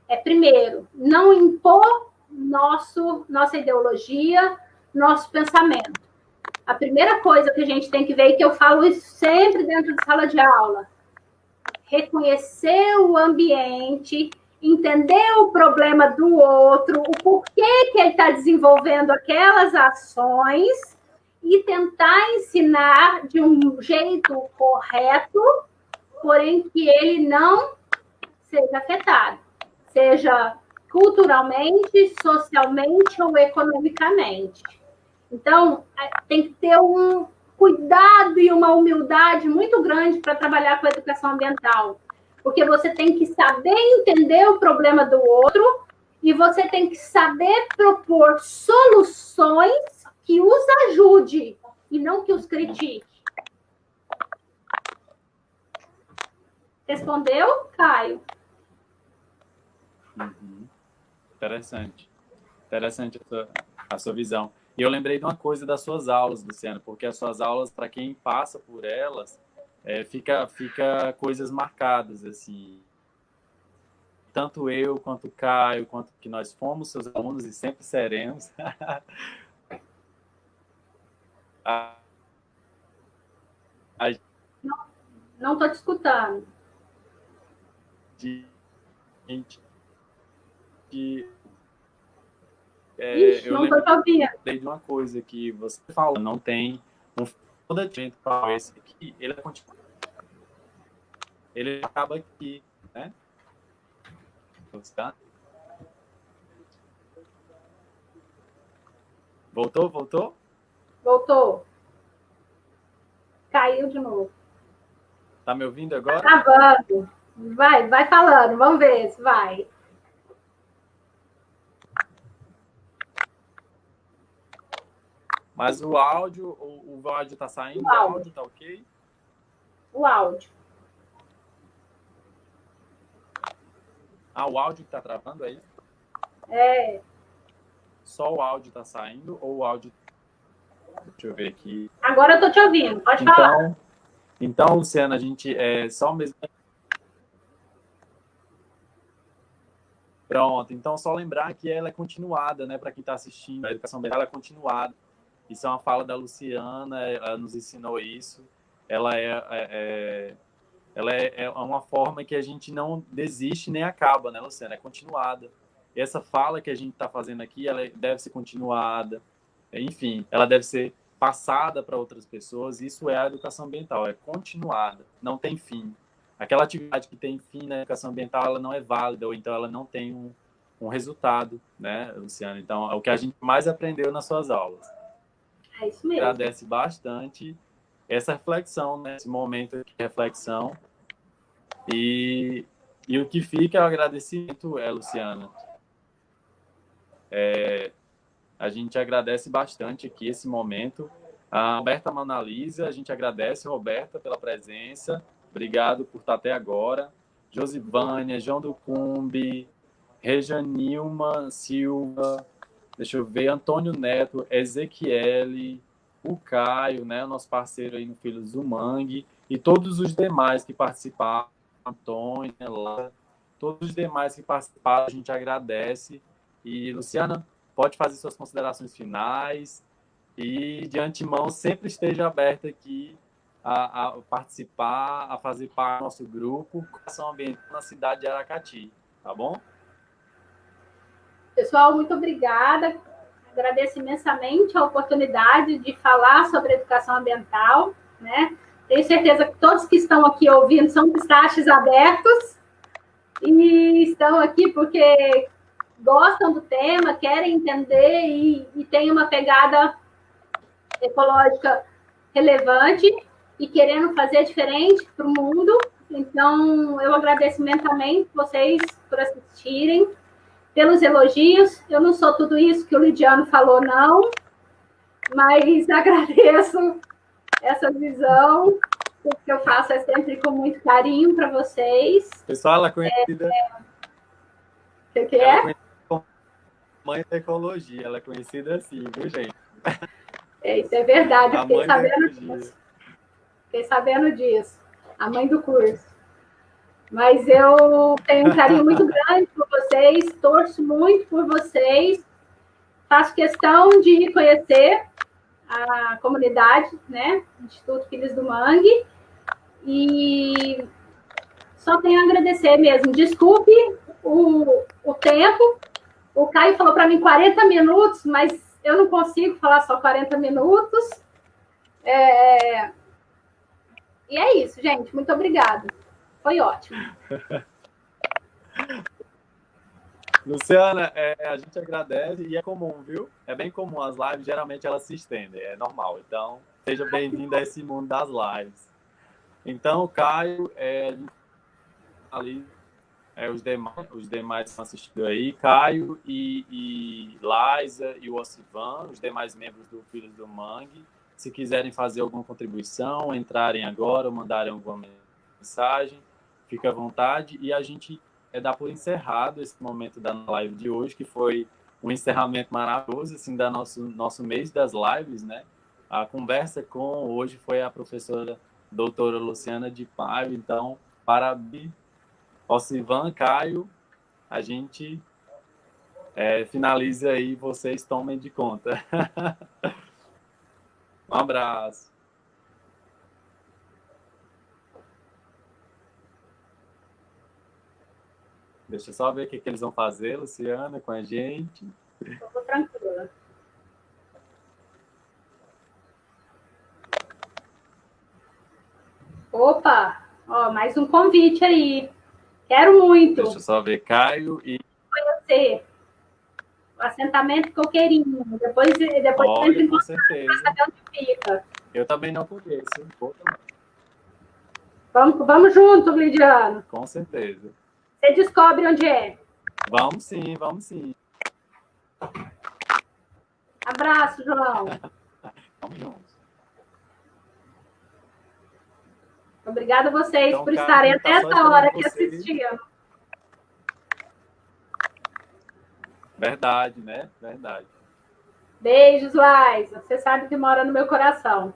é, primeiro, não impor nossa ideologia, nosso pensamento. A primeira coisa que a gente tem que ver, e que eu falo isso sempre dentro de sala de aula, reconhecer o ambiente, entender o problema do outro, o porquê que ele está desenvolvendo aquelas ações e tentar ensinar de um jeito correto, porém que ele não seja afetado, seja culturalmente, socialmente ou economicamente. Então, tem que ter um cuidado e uma humildade muito grande para trabalhar com a educação ambiental, porque você tem que saber entender o problema do outro e você tem que saber propor soluções que os ajude e não que os critique. Respondeu, Caio?
Uhum. Interessante. Interessante a sua visão. E eu lembrei de uma coisa das suas aulas, Luciano, porque as suas aulas, para quem passa por elas, fica coisas marcadas, assim. Tanto eu, quanto o Caio, quanto que nós fomos seus alunos e sempre seremos. a, a
Não estou te escutando.
gente,
Ixi,
eu
não estou te ouvindo.
lembrei de uma coisa que você falou, não tem um fundamento para esse aqui, ele acaba aqui, né? Tá? Voltou?
Voltou. Caiu de novo.
Tá me ouvindo agora?
Tá travando. Vai falando, vamos ver se vai.
Mas o áudio tá saindo? O áudio tá ok?
O áudio.
Ah, o áudio que tá travando aí?
É.
Só o áudio tá saindo ou o áudio... Deixa eu ver aqui.
Agora eu tô te ouvindo, pode falar.
Então, Luciana, a gente só mesmo... Pronto, então só lembrar que ela é continuada, né? Para quem está assistindo, a educação ambiental é continuada. Isso é uma fala da Luciana, ela nos ensinou isso. Ela é uma forma que a gente não desiste nem acaba, né, Luciana? É continuada. E essa fala que a gente está fazendo aqui, ela deve ser continuada. Enfim, ela deve ser passada para outras pessoas. Isso é a educação ambiental, é continuada, não tem fim. Aquela atividade que tem fim na educação ambiental, ela não é válida, ou então ela não tem um resultado, né, Luciana? Então, é o que a gente mais aprendeu nas suas aulas.
É isso mesmo.
Agradece bastante essa reflexão, né, esse momento de reflexão. E o que fica é o agradecimento, Luciana. A gente agradece bastante aqui esse momento. A Roberta Manalisa, a gente agradece, Roberta, pela presença. Obrigado por estar até agora. Josivânia, João do Cumbi, Rejanilma Silva, deixa eu ver, Antônio Neto, Ezequiele, o Caio, né, o nosso parceiro aí no Filhos do Mangue, e todos os demais que participaram, Antônio, Ela, todos os demais que participaram, a gente agradece. E, Luciana, pode fazer suas considerações finais e, de antemão, sempre esteja aberta aqui a participar, a fazer parte do nosso grupo Educação Ambiental na cidade de Aracati, tá bom?
Pessoal, muito obrigada. Agradeço imensamente a oportunidade de falar sobre educação ambiental, né? Tenho certeza que todos que estão aqui ouvindo são pistaches abertos e estão aqui porque gostam do tema, querem entender e têm uma pegada ecológica relevante e querendo fazer diferente para o mundo. Então, eu agradeço imensamente vocês por assistirem, pelos elogios. Eu não sou tudo isso que o Lidiano falou, não, mas agradeço essa visão. O que eu faço é sempre com muito carinho para vocês.
Pessoal, ela é conhecida...
O que é?
Ela é conhecida como mãe da ecologia. Ela é conhecida assim, viu, gente?
Isso é verdade, eu
A mãe da ecologia.
Fiquei sabendo disso. A mãe do curso. Mas eu tenho um carinho muito grande por vocês, torço muito por vocês, faço questão de conhecer a comunidade, né? Instituto Filhos do Mangue, e só tenho a agradecer mesmo. Desculpe o tempo, o Caio falou para mim 40 minutos, mas eu não consigo falar só 40 minutos. E é isso, gente. Muito obrigada. Foi ótimo.
Luciana, a gente agradece e é comum, viu? É bem comum as lives, geralmente elas se estendem, é normal. Então, seja bem-vindo a esse mundo das lives. Então, Caio, ali Os demais estão assistindo aí, Caio e Liza e o Ocivan, os demais membros do Filhos do Mangue. Se quiserem fazer alguma contribuição, entrarem agora ou mandarem alguma mensagem, fica à vontade. E a gente dá por encerrado esse momento da live de hoje, que foi um encerramento maravilhoso assim, da nosso mês das lives, né? A conversa com hoje foi a professora doutora Luciana de Paiva. Então, parabéns, Ocivan, Caio, a gente finaliza aí, vocês tomem de conta. Um abraço. Deixa eu só ver o que eles vão fazer, Luciana, com a gente.
Estou tranquila. Opa, ó, mais um convite aí. Quero muito.
Deixa eu só ver, Caio e...
Conhecer o assentamento coqueirinho. Depois
Olha, com certeza.
Onde fica.
Eu também não conheço.
Vamos junto, Lidiano.
Com certeza.
Você descobre onde é.
Vamos sim, vamos sim.
Abraço, João.
Vamos juntos.
Obrigada a vocês
então,
por estarem até essa hora aqui assistindo.
Verdade, né? Verdade.
Beijos, Liza. Você sabe que mora no meu coração.